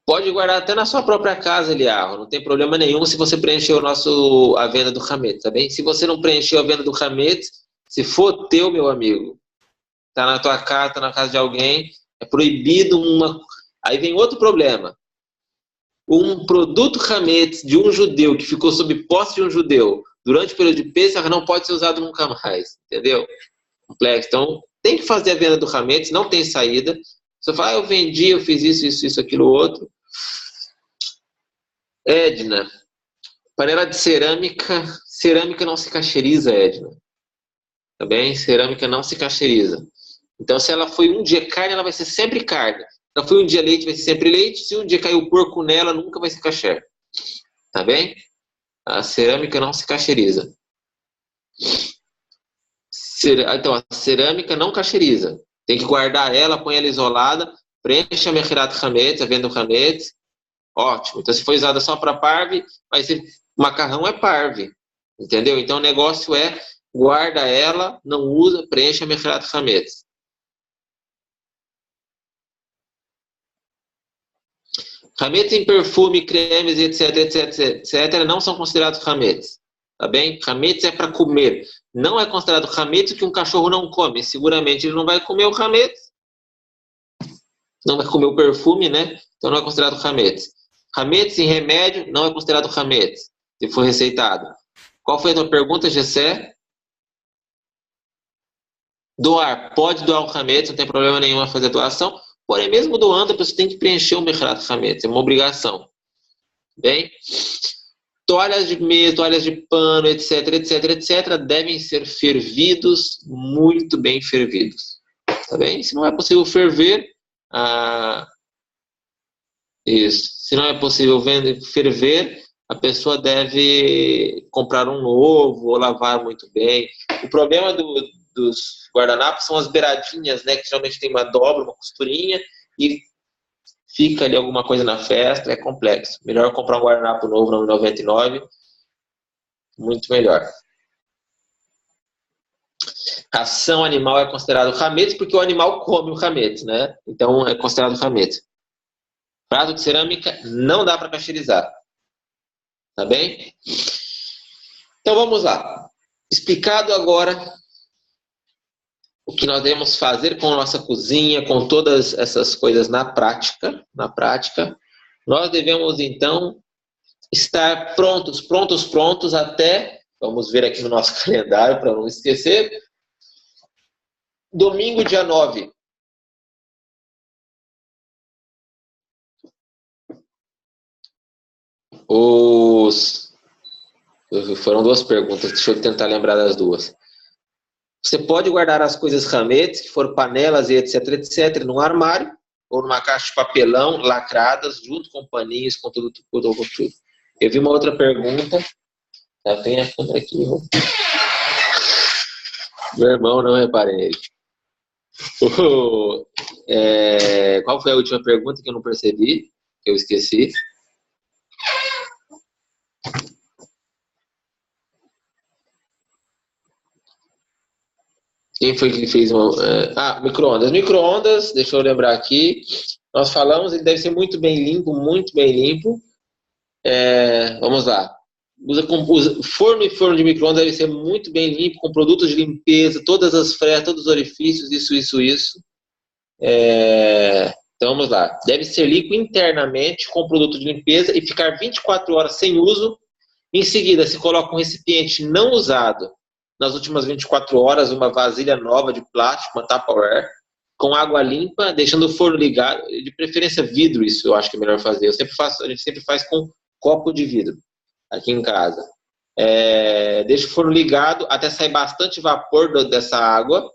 Pode guardar até na sua própria casa, Eliarro. Não tem problema nenhum se você preencher a venda do Hametz, tá bem? Se você não preencheu a venda do Hametz, se for teu, meu amigo, tá na tua casa, tá na casa de alguém, é proibido uma... Aí vem outro problema. Um produto Hametz de um judeu que ficou sob posse de um judeu durante o período de Pesach não pode ser usado nunca mais, entendeu? Complexo. Então, tem que fazer a venda do Hametz, não tem saída. Você fala, eu vendi, eu fiz isso, aquilo, outro. Edna, panela de cerâmica. Cerâmica não se cacheriza, Edna. Tá bem? Cerâmica não se cacheriza. Então, se ela foi um dia carne, ela vai ser sempre carne. Se ela foi um dia leite, vai ser sempre leite. Se um dia caiu porco nela, nunca vai ser kasher. Tá bem? A cerâmica não se cacheriza. Então, a cerâmica não cacheriza. Tem que guardar ela, põe ela isolada, preenche a mechirat hametz, a venda do hametz. Ótimo. Então, se for usada só para parve, vai ser macarrão é parve. Entendeu? Então, o negócio é guarda ela, não usa, preenche a mechirat hametz. Hametz em perfume, cremes, etc, não são considerados hametz. Tá bem? Hametz é para comer. Não é considerado hametz que um cachorro não come. Seguramente ele não vai comer o hametz. Não vai comer o perfume, né? Então não é considerado hametz. Hametz em remédio não é considerado hametz, se for receitado. Qual foi a tua pergunta, Gessé? Doar. Pode doar o hametz, não tem problema nenhum a fazer doação. Porém, mesmo doando, a pessoa tem que preencher o mechirat hametz. É uma obrigação. Bem? Toalhas de mesa, toalhas de pano, etc, devem ser fervidos, muito bem fervidos. Tá bem? Se não é possível ferver, isso. Se não é possível ferver, a pessoa deve comprar um novo ou lavar muito bem. O problema dos guardanapos são as beiradinhas, né? Que geralmente tem uma dobra, uma costurinha, e fica ali alguma coisa na festa, é complexo. Melhor comprar um guardanapo novo no 99, muito melhor. Ração animal é considerado hametz porque o animal come o hametz, né? Então é considerado hametz. Prato de cerâmica não dá para pasteurizar. Tá bem? Então vamos lá. Explicado agora o que nós devemos fazer com a nossa cozinha, com todas essas coisas na prática, nós devemos então estar prontos até, vamos ver aqui no nosso calendário para não esquecer, domingo, dia 9. Foram duas perguntas, deixa eu tentar lembrar das duas. Você pode guardar as coisas hametz, que foram panelas e etc, num armário ou numa caixa de papelão lacradas, junto com paninhos, com tudo. Eu vi uma outra pergunta. Já tem a conta aqui. Meu irmão, não reparei nele. Qual foi a última pergunta que eu não percebi? Que eu esqueci. Quem foi que fez uma... micro-ondas. Micro-ondas, deixa eu lembrar aqui. Nós falamos, ele deve ser muito bem limpo, muito bem limpo. Vamos lá. Forno e forno de micro-ondas deve ser muito bem limpo, com produtos de limpeza, todas as frestas, todos os orifícios, isso. Então vamos lá. Deve ser limpo internamente com produto de limpeza e ficar 24 horas sem uso. Em seguida, se coloca um recipiente não usado nas últimas 24 horas, uma vasilha nova de plástico, uma Tupperware, com água limpa, deixando o forno ligado, de preferência vidro, isso eu acho que é melhor fazer. A gente sempre faz com copo de vidro aqui em casa. Deixa o forno ligado até sair bastante vapor dessa água.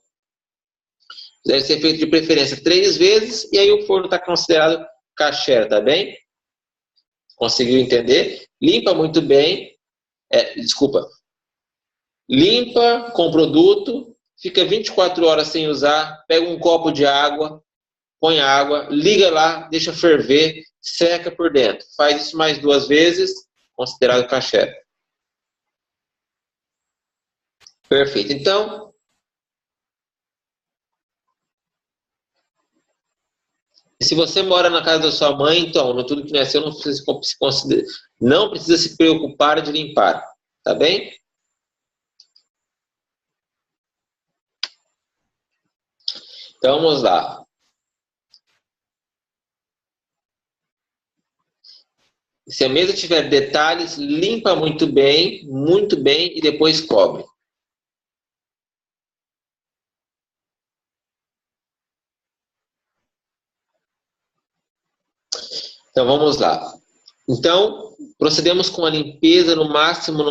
Deve ser feito de preferência 3 vezes e aí o forno está considerado kasher, tá bem? Conseguiu entender? Limpa muito bem. Limpa com produto, fica 24 horas sem usar, pega um copo de água, põe água, liga lá, deixa ferver, seca por dentro. Faz isso mais 2 vezes, considerado kasher. Perfeito. Então, se você mora na casa da sua mãe, então, no tudo que nasceu, não precisa se preocupar de limpar. Tá bem? Então, vamos lá. Se a mesa tiver detalhes, limpa muito bem, e depois cobre. Então, vamos lá. Então, procedemos com a limpeza no máximo,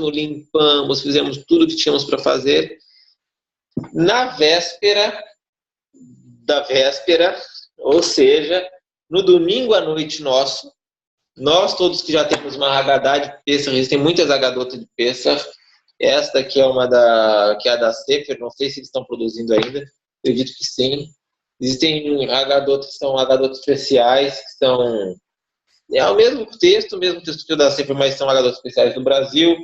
limpamos, fizemos tudo que tínhamos para fazer. Na véspera da véspera, ou seja, no domingo à noite nosso, nós todos que já temos uma Haggadah de Pêssar, existem muitas Haggadotas de Pêssar. Esta aqui é que é a da Sefer, não sei se eles estão produzindo ainda, acredito que sim. Existem Haggadotas que são Haggadotas especiais, que são o mesmo texto que o da Sefer, mas são Haggadotas especiais do Brasil.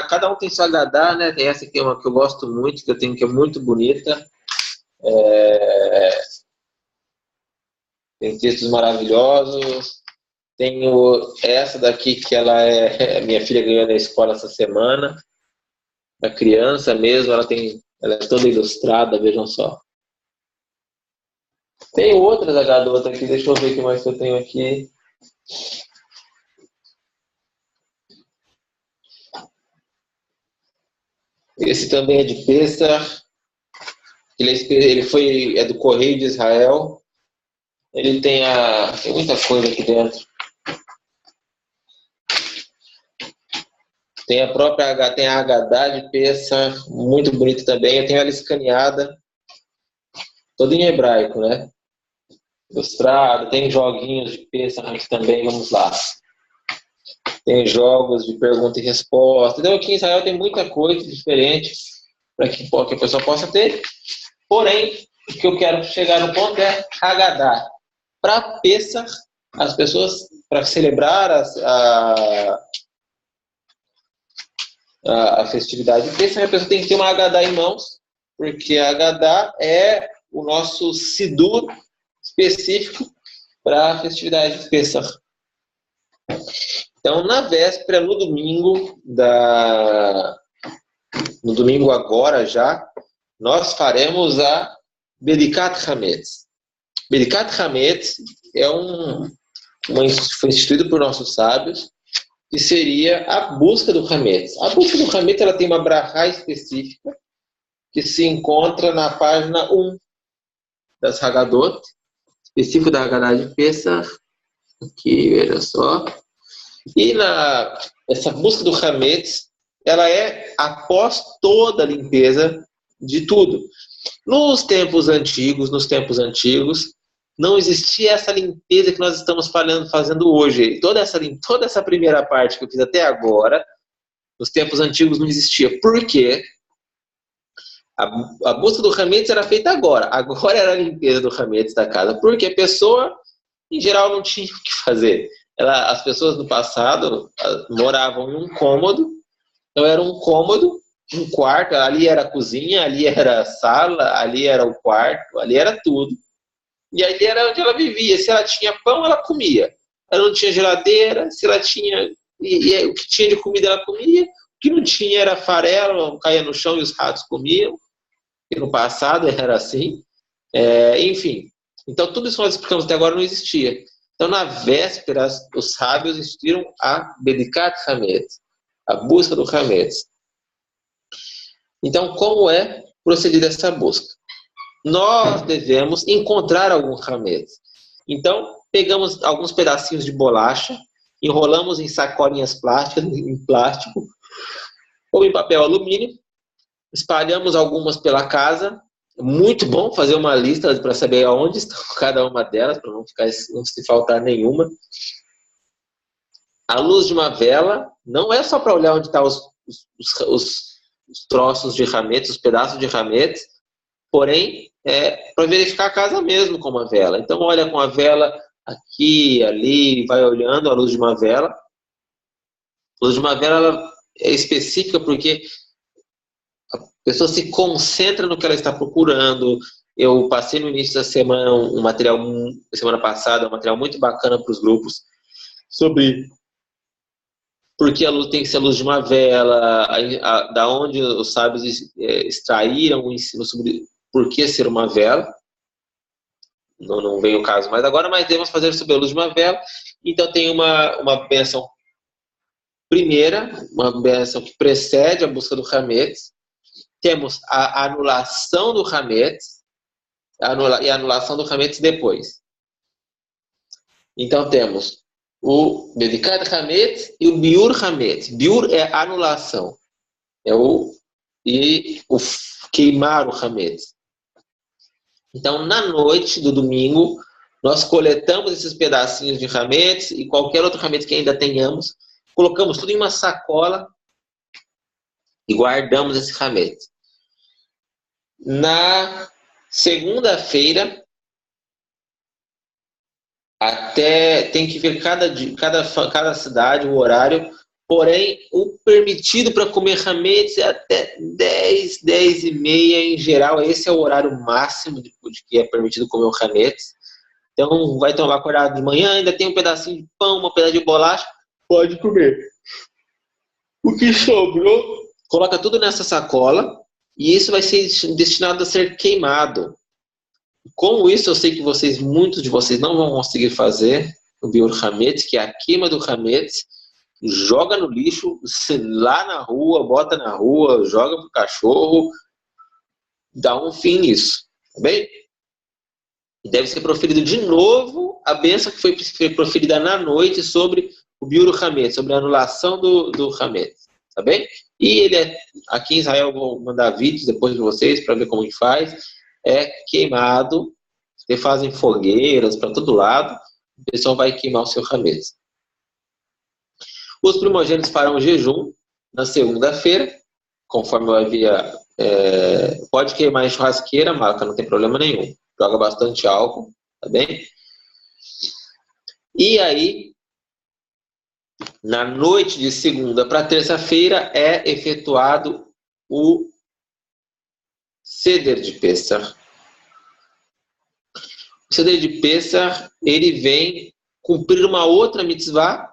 Cada um tem sua Haggadah, né? Tem essa aqui é uma que eu gosto muito, que eu tenho, que é muito bonita. Tem textos maravilhosos. Tenho essa daqui que minha filha ganhou na escola essa semana. Da criança mesmo, ela é toda ilustrada, vejam só. Tem outras Haggadot aqui, deixa eu ver o que mais que eu tenho aqui. Esse também é de Pêssar. Ele é do Correio de Israel. Ele tem muita coisa aqui dentro. Tem a Haggadah de Pêssar, muito bonita também. Eu tenho ela escaneada, toda em hebraico, né? Ilustrado. Tem joguinhos de Pêssar aqui também, vamos lá. Tem jogos de pergunta e resposta. Então aqui em Israel tem muita coisa diferente para que a pessoa possa ter. Porém, o que eu quero chegar no ponto é Haggadah. Para Pessach, as pessoas, para celebrar a festividade de Pessach, a pessoa tem que ter uma Haggadah em mãos, porque a Haggadah é o nosso Sidur específico para a festividade de Pessach. Então, na véspera, no domingo agora já, nós faremos a Bedikat Hametz. Bedikat Hametz foi instituído por nossos sábios, que seria a busca do Hametz. A busca do Hametz ela tem uma brachá específica, que se encontra na página 1 das Haggadot, específico da Haggadah de Pessach. Aqui, veja só. E essa busca do Hametz, ela é após toda a limpeza de tudo. Nos tempos antigos, não existia essa limpeza que nós estamos fazendo hoje. Toda essa primeira parte que eu fiz até agora, nos tempos antigos não existia. Por quê? A busca do Hametz era feita agora. Agora era a limpeza do Hametz da casa. Porque a pessoa, em geral, não tinha o que fazer. As pessoas no passado moravam em um cômodo. Então era um cômodo, um quarto. Ali era a cozinha, ali era a sala, ali era o quarto, ali era tudo. E ali era onde ela vivia. Se ela tinha pão, ela comia. Ela não tinha geladeira. Se ela tinha... E o que tinha de comida, ela comia. O que não tinha era farelo, caía no chão e os ratos comiam. E no passado era assim. Enfim. Então, tudo isso que nós explicamos até agora não existia. Então, na véspera, os sábios instituíram a Bedikat Hametz, a busca do Hametz. Então, como é procedida essa busca? Nós devemos encontrar algum Hametz. Então, pegamos alguns pedacinhos de bolacha, enrolamos em sacolinhas plásticas, em plástico, ou em papel alumínio, espalhamos algumas pela casa. Muito bom fazer uma lista para saber aonde está cada uma delas, para não se faltar nenhuma. A luz de uma vela não é só para olhar onde estão os troços de Hametz, os pedaços de Hametz, porém é para verificar a casa mesmo com uma vela. Então olha com a vela aqui, ali, vai olhando a luz de uma vela. A luz de uma vela ela é específica porque a pessoa se concentra no que ela está procurando. Eu passei no início da semana semana passada, um material muito bacana para os grupos sobre por que a luz tem que ser a luz de uma vela, da onde os sábios extraíram o ensino sobre por que ser uma vela. Não vem o caso mais agora, mas devemos fazer sobre a luz de uma vela. Então tem uma bênção primeira, uma bênção que precede a busca do Hametz. Temos a anulação do Hametz e a anulação do Hametz depois. Então temos o Bedikat Hametz e o Biur Hametz. Biur é anulação. E o queimar o Hametz. Então, na noite do domingo, nós coletamos esses pedacinhos de Hametz e qualquer outro Hametz que ainda tenhamos, colocamos tudo em uma sacola e guardamos esse Hametz. Na segunda-feira, tem que ver cada cidade, o horário, porém, o permitido para comer Hametz é até 10, 10 e meia em geral. Esse é o horário máximo de que é permitido comer o Hametz. Então, vai tomar acordado de manhã, ainda tem um pedacinho de pão, uma pedaço de bolacha, pode comer. O que sobrou, coloca tudo nessa sacola e isso vai ser destinado a ser queimado. Com isso, eu sei que muitos de vocês não vão conseguir fazer o Biur Hametz, que é a queima do Hametz. Joga no lixo, lá na rua, bota na rua, joga pro cachorro, dá um fim nisso, tá bem? E deve ser proferido de novo a bênção que foi proferida na noite sobre o Biur Hametz, sobre a anulação do Hametz, tá bem? E aqui em Israel, eu vou mandar vídeos depois de vocês para ver como que faz. É queimado, vocês fazem fogueiras para todo lado, o pessoal vai queimar o seu Hametz. Os primogênitos farão jejum na segunda-feira, conforme eu havia Pode queimar em churrasqueira, Malca, não tem problema nenhum. Joga bastante álcool, tá bem? E aí, na noite de segunda para terça-feira, é efetuado o Seder de Pessah. O Seder de Pessah, ele vem cumprir uma outra mitzvah,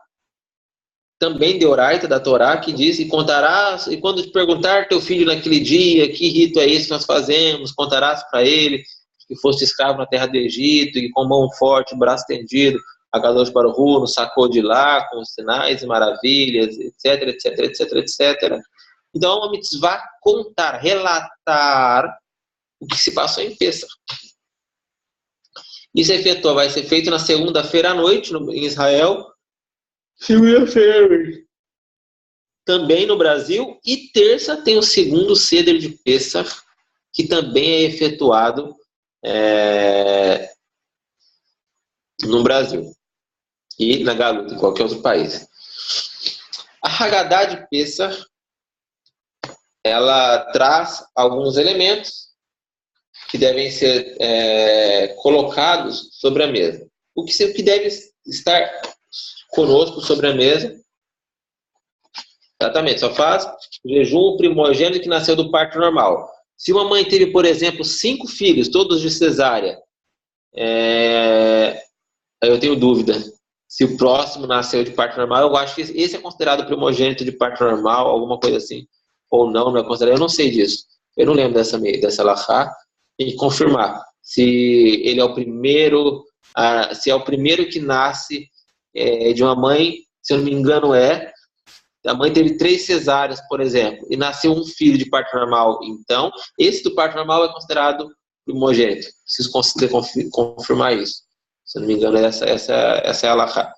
também de Oraita, da Torá, que diz, e contarás, e quando te perguntar teu filho naquele dia, que rito é esse que nós fazemos, contarás para ele que foste escravo na terra do Egito, e com mão forte, braço estendido, a Kadosh Baruch Hu nos sacou de lá, com sinais e maravilhas, etc, etc, etc, etc. Então, é uma mitzvah contar, relatar o que se passou em Pessah. Isso vai ser feito na segunda-feira à noite, em Israel, segunda-feira também no Brasil, e terça tem o segundo Seder de Pessah, que também é efetuado no Brasil e na Galuta, em qualquer outro país. A Haggadah de Pessah, ela traz alguns elementos que devem ser colocados sobre a mesa. O que deve estar conosco sobre a mesa? Exatamente, só faz jejum primogênito que nasceu do parto normal. Se uma mãe teve, por exemplo, 5 filhos, todos de cesárea, eu tenho dúvida se o próximo nasceu de parto normal. Eu acho que esse é considerado primogênito de parto normal, alguma coisa assim, ou não é considerado. Eu não sei disso. Eu não lembro dessa alahá. Tem que confirmar se ele é o primeiro, se é o primeiro que nasce de uma mãe, se eu não me engano a mãe teve 3 cesáreas, por exemplo, e nasceu um filho de parto normal. Então, esse do parto normal é considerado primogênito. Preciso confirmar isso. Se eu não me engano, essa é a alahá.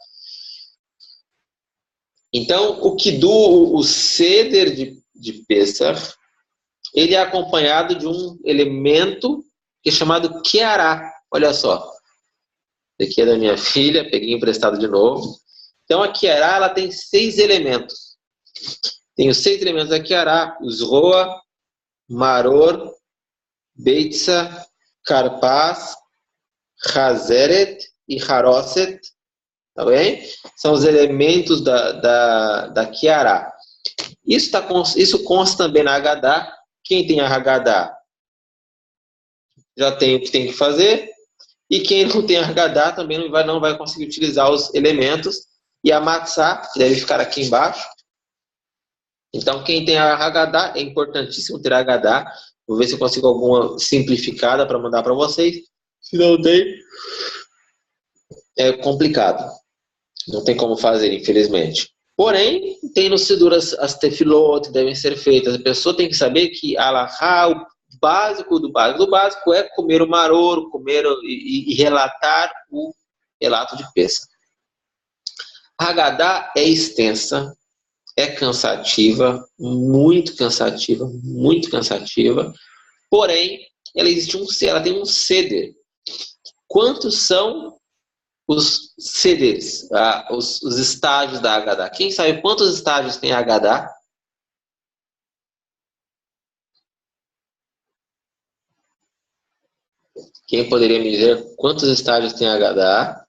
Então, o Seder de Pessah, ele é acompanhado de um elemento que é chamado Kiará. Olha só. Aqui é da minha filha, peguei emprestado de novo. Então, a Kiará, ela tem 6 elementos. Tem os 6 elementos da Kiará: Zroa, Maror, Beitza, Karpas, Hazeret e Haroset. Tá bem? São os elementos da Kiará. Isso consta também na Haggadah. Quem tem a Haggadah já tem o que tem que fazer. E quem não tem a Haggadah também não vai conseguir utilizar os elementos. E a Matzah, que deve ficar aqui embaixo. Então, quem tem a Haggadah, é importantíssimo ter a Haggadah. Vou ver se eu consigo alguma simplificada para mandar para vocês. Se não tem, é complicado. Não tem como fazer, infelizmente. Porém, tem no Sidur as tefilot que devem ser feitas. A pessoa tem que saber que alahá, o básico do básico é comer o maror, comer e relatar o relato de Pessah. A Haggadah é extensa, é cansativa, muito cansativa, porém, ela tem um Seder. Quantos são os CDs, os estágios da Haggadah? Quem sabe quantos estágios tem a Haggadah? Quem poderia me dizer quantos estágios tem a Haggadah?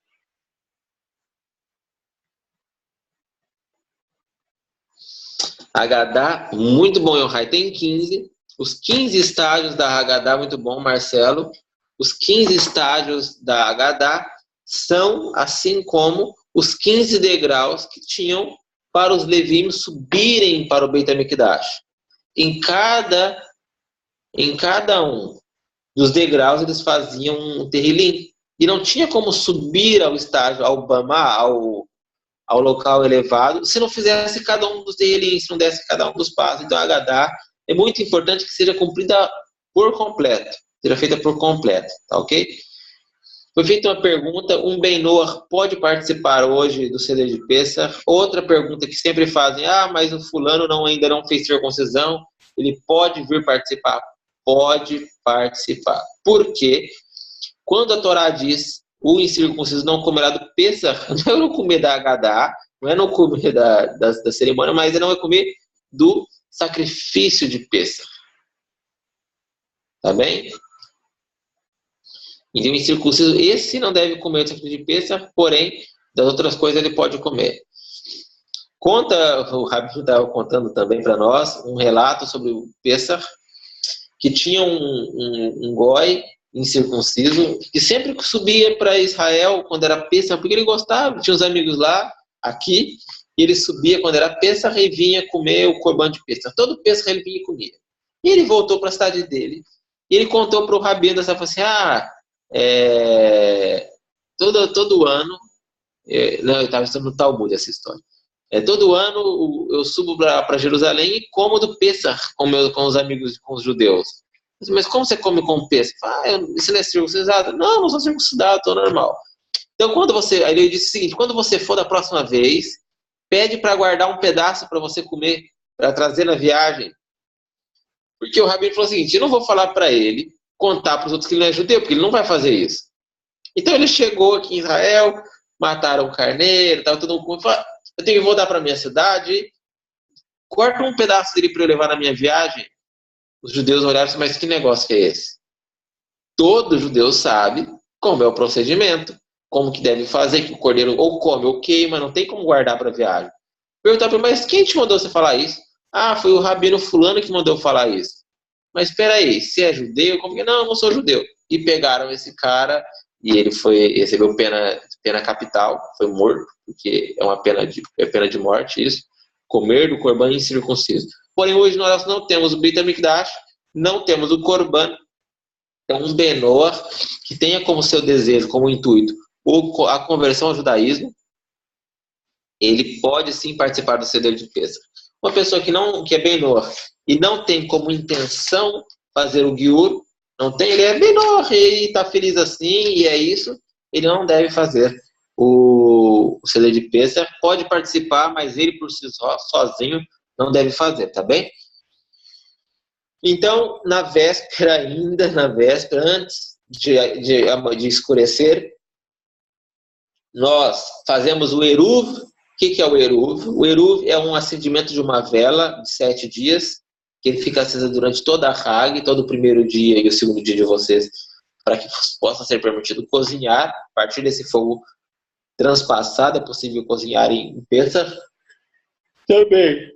Haggadah, muito bom, Yohai, tem 15. Os 15 estágios da Haggadah, muito bom, Marcelo. Os 15 estágios da Haggadah são, assim como os 15 degraus que tinham para os Levim subirem para o Beit HaMikdash. Em cada um dos degraus eles faziam um terrilim. E não tinha como subir ao estágio, ao Bamá, ao local elevado, se não fizesse cada um dos terrilim, se não desse cada um dos passos. Então a Haggadah é muito importante que seja cumprida por completo, seja feita por completo, tá ok? Foi feita uma pergunta, um Ben Noach pode participar hoje do Seder de Pessah? Outra pergunta que sempre fazem, mas o fulano ainda não fez circuncisão, ele pode vir participar? Pode participar. Por quê? Quando a Torá diz, o incircunciso não comerá do Pessah, não é não comer da Haggadah, não é não comer da cerimônia, mas é não é comer do sacrifício de Pessah. Tá bem? Então, incircunciso, esse não deve comer o sacrifício de Pêssar, porém, das outras coisas ele pode comer. Conta, o Rabino estava contando também para nós, um relato sobre o Pêssar, que tinha um goi incircunciso, que sempre subia para Israel quando era Pêssar, porque ele gostava, tinha uns amigos lá, aqui, e ele subia quando era Pêssar e vinha comer o corban de Pêssar. Todo Pêssar ele vinha e comia. E ele voltou para a cidade dele, e ele contou para o Rabino, falou assim, todo ano, não, eu estava estudando no Talmud essa história. Todo ano eu subo para Jerusalém e como do Pêssar com os amigos, com os judeus. Mas como você come com o Pêssar? Isso não é circuncidado? Não sou circuncidado, estou normal. Então, aí ele disse o seguinte, quando você for da próxima vez, pede para guardar um pedaço para você comer, para trazer na viagem. Porque o Rabino falou o seguinte, eu não vou falar para ele, contar para os outros que ele não é judeu, porque ele não vai fazer isso. Então ele chegou aqui em Israel, mataram o carneiro, estava todo mundo falou, eu tenho que voltar para minha cidade, corta um pedaço dele para eu levar na minha viagem. Os judeus olharam e disseram, mas que negócio que é esse? Todo judeu sabe como é o procedimento, como que deve fazer, que o cordeiro ou come ou queima, não tem como guardar para a viagem. Perguntaram para ele, mas quem te mandou você falar isso? Foi o rabino fulano que mandou falar isso. Mas espera aí, se é judeu, como que... Não sou judeu. E pegaram esse cara e ele recebeu pena capital, foi morto, porque é uma pena de morte isso, comer do corban incircunciso. Porém, hoje nós não temos o Beit HaMikdash, não temos o corban, então um Benor que tenha como seu desejo, como intuito, a conversão ao judaísmo, ele pode sim participar do Seder de Pêssar. Uma pessoa que é Benor e não tem como intenção fazer o Giur, ele é Benor e está feliz assim, e é isso, ele não deve fazer o Seder de Pêssar, pode participar, mas ele por si só, sozinho, não deve fazer, tá bem? Então, na véspera, antes de escurecer, nós fazemos o Eruv. O que é o Eruv? O Eruv é um acendimento de uma vela de 7 dias, que ele fica acesa durante toda a Hag, todo o primeiro dia e o segundo dia de vocês, para que possa ser permitido cozinhar. A partir desse fogo transpassado, é possível cozinhar em Pêssar. Também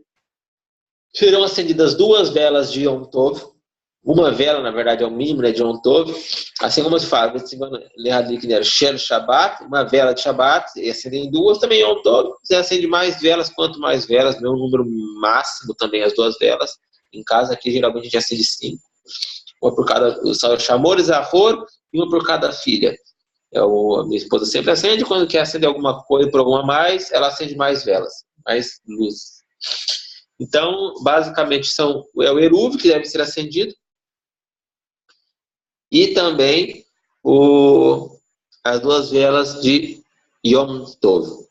serão acendidas 2 velas de Yom Tov. Uma vela, na verdade, é o mínimo, né, de Yom Tov. Assim como se fala, Shel Shabbat, uma vela de Shabbat, e acendem 2 também Yom Tov. Você acende mais velas, quanto mais velas, meu número máximo também, as 2 velas. Em casa, aqui, geralmente, a gente acende 5. Uma por cada, o Shamor e Zahor, e uma por cada filha. A minha esposa sempre acende, quando quer acender alguma coisa por alguma mais, ela acende mais velas, mais luz. Então, basicamente, é o Eruv que deve ser acendido, e também as 2 velas de Yom Tov.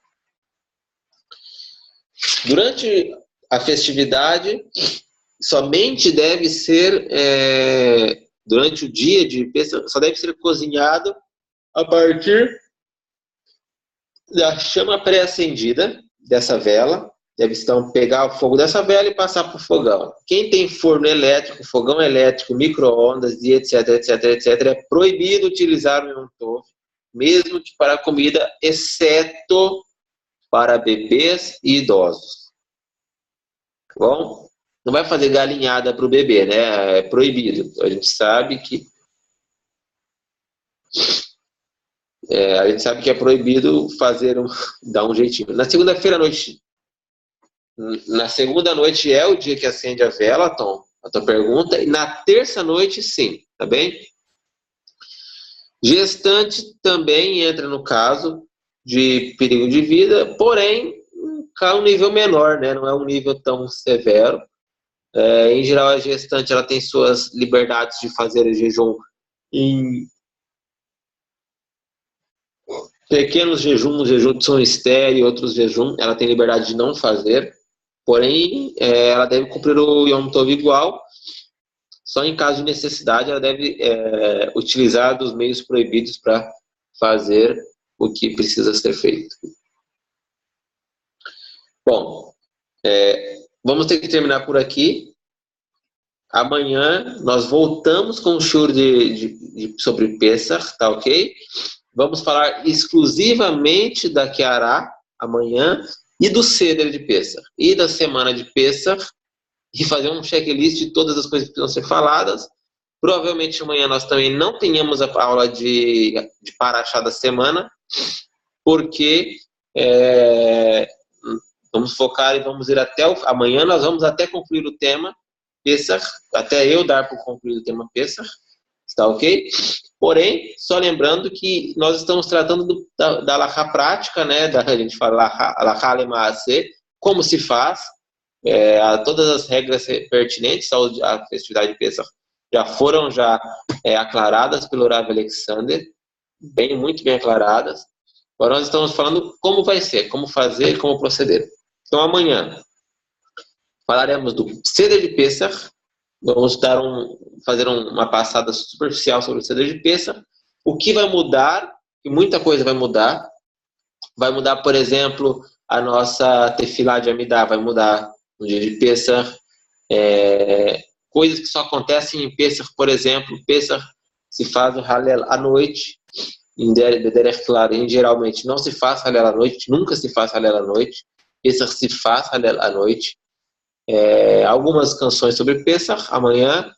Durante a festividade, somente deve ser, durante o dia de Pêssar, só deve ser cozinhado a partir da chama pré-acendida dessa vela. Deve então pegar o fogo dessa vela e passar para o fogão. Quem tem forno elétrico, fogão elétrico, micro-ondas e etc, é proibido utilizar o Yom Tov, mesmo para comida, exceto para bebês e idosos. Tá bom? Não vai fazer galinhada para o bebê, né? É proibido. A gente sabe que é proibido dar um jeitinho. Na segunda-feira à noite, na segunda noite é o dia que acende a vela, Tom, a tua pergunta, e na terça noite, sim, tá bem? Gestante também entra no caso de perigo de vida, porém, um nível menor, né? Não é um nível tão severo. Em geral, a gestante ela tem suas liberdades de fazer o jejum em pequenos jejuns, jejum de som estéreo, outros jejum, ela tem liberdade de não fazer. Porém, ela deve cumprir o Yom Tov igual, só em caso de necessidade ela deve utilizar dos meios proibidos para fazer o que precisa ser feito. Bom, vamos ter que terminar por aqui. Amanhã nós voltamos com o shiur sobre Pesach, tá ok? Vamos falar exclusivamente da Kiará amanhã e do Seder de Pesach e da semana de Pesach e fazer um checklist de todas as coisas que precisam ser faladas. Provavelmente amanhã nós também não tenhamos a aula de Parashá da semana, porque vamos focar e vamos ir até amanhã nós vamos até concluir o tema Pesach, até eu dar por concluído o tema Pesach, está ok? Porém, só lembrando que nós estamos tratando da alahá prática, né? A gente fala alahá lemaaseh, como se faz, todas as regras pertinentes à festividade de Pesach já foram aclaradas pelo Rav Alexander, muito bem aclaradas. Agora nós estamos falando como vai ser, como fazer, como proceder. Então amanhã falaremos do Seder de Pesach, vamos fazer uma passada superficial sobre o Seder de Pesach, o que vai mudar, e muita coisa vai mudar, por exemplo, a nossa tefilá de Amidá, vai mudar no dia de Pesach, coisas que só acontecem em Pesach, por exemplo, Pesach se faz o Halel à noite, geralmente não se faz Halel à noite, nunca se faz Halel à noite, Pesach se faz Halel à noite. Algumas canções sobre Pesach. Amanhã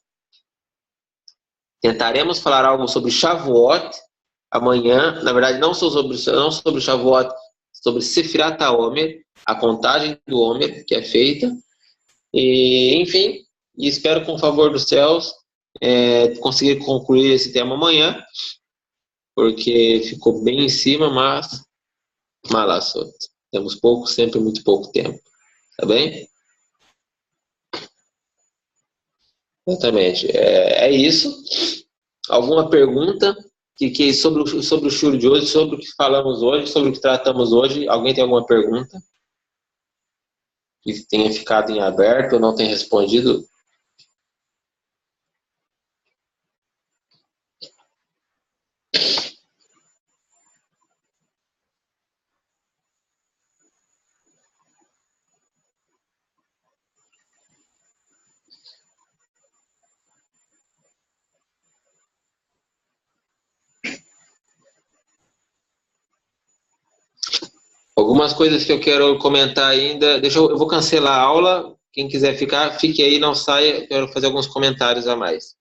tentaremos falar algo sobre Shavuot. Amanhã, na verdade, não sobre Shavuot, sobre Sefirat HaOmer, a contagem do Omer que é feita. E, enfim, espero com o favor dos céus conseguir concluir esse tema amanhã, porque ficou bem em cima, mas malassot. Temos sempre muito pouco tempo. Tá bem? Exatamente. É isso. Alguma pergunta sobre o shiur de hoje, sobre o que falamos hoje, sobre o que tratamos hoje? Alguém tem alguma pergunta que tenha ficado em aberto ou não tenha respondido? Algumas coisas que eu quero comentar ainda. Eu vou cancelar a aula. Quem quiser ficar, fique aí, não saia. Eu quero fazer alguns comentários a mais.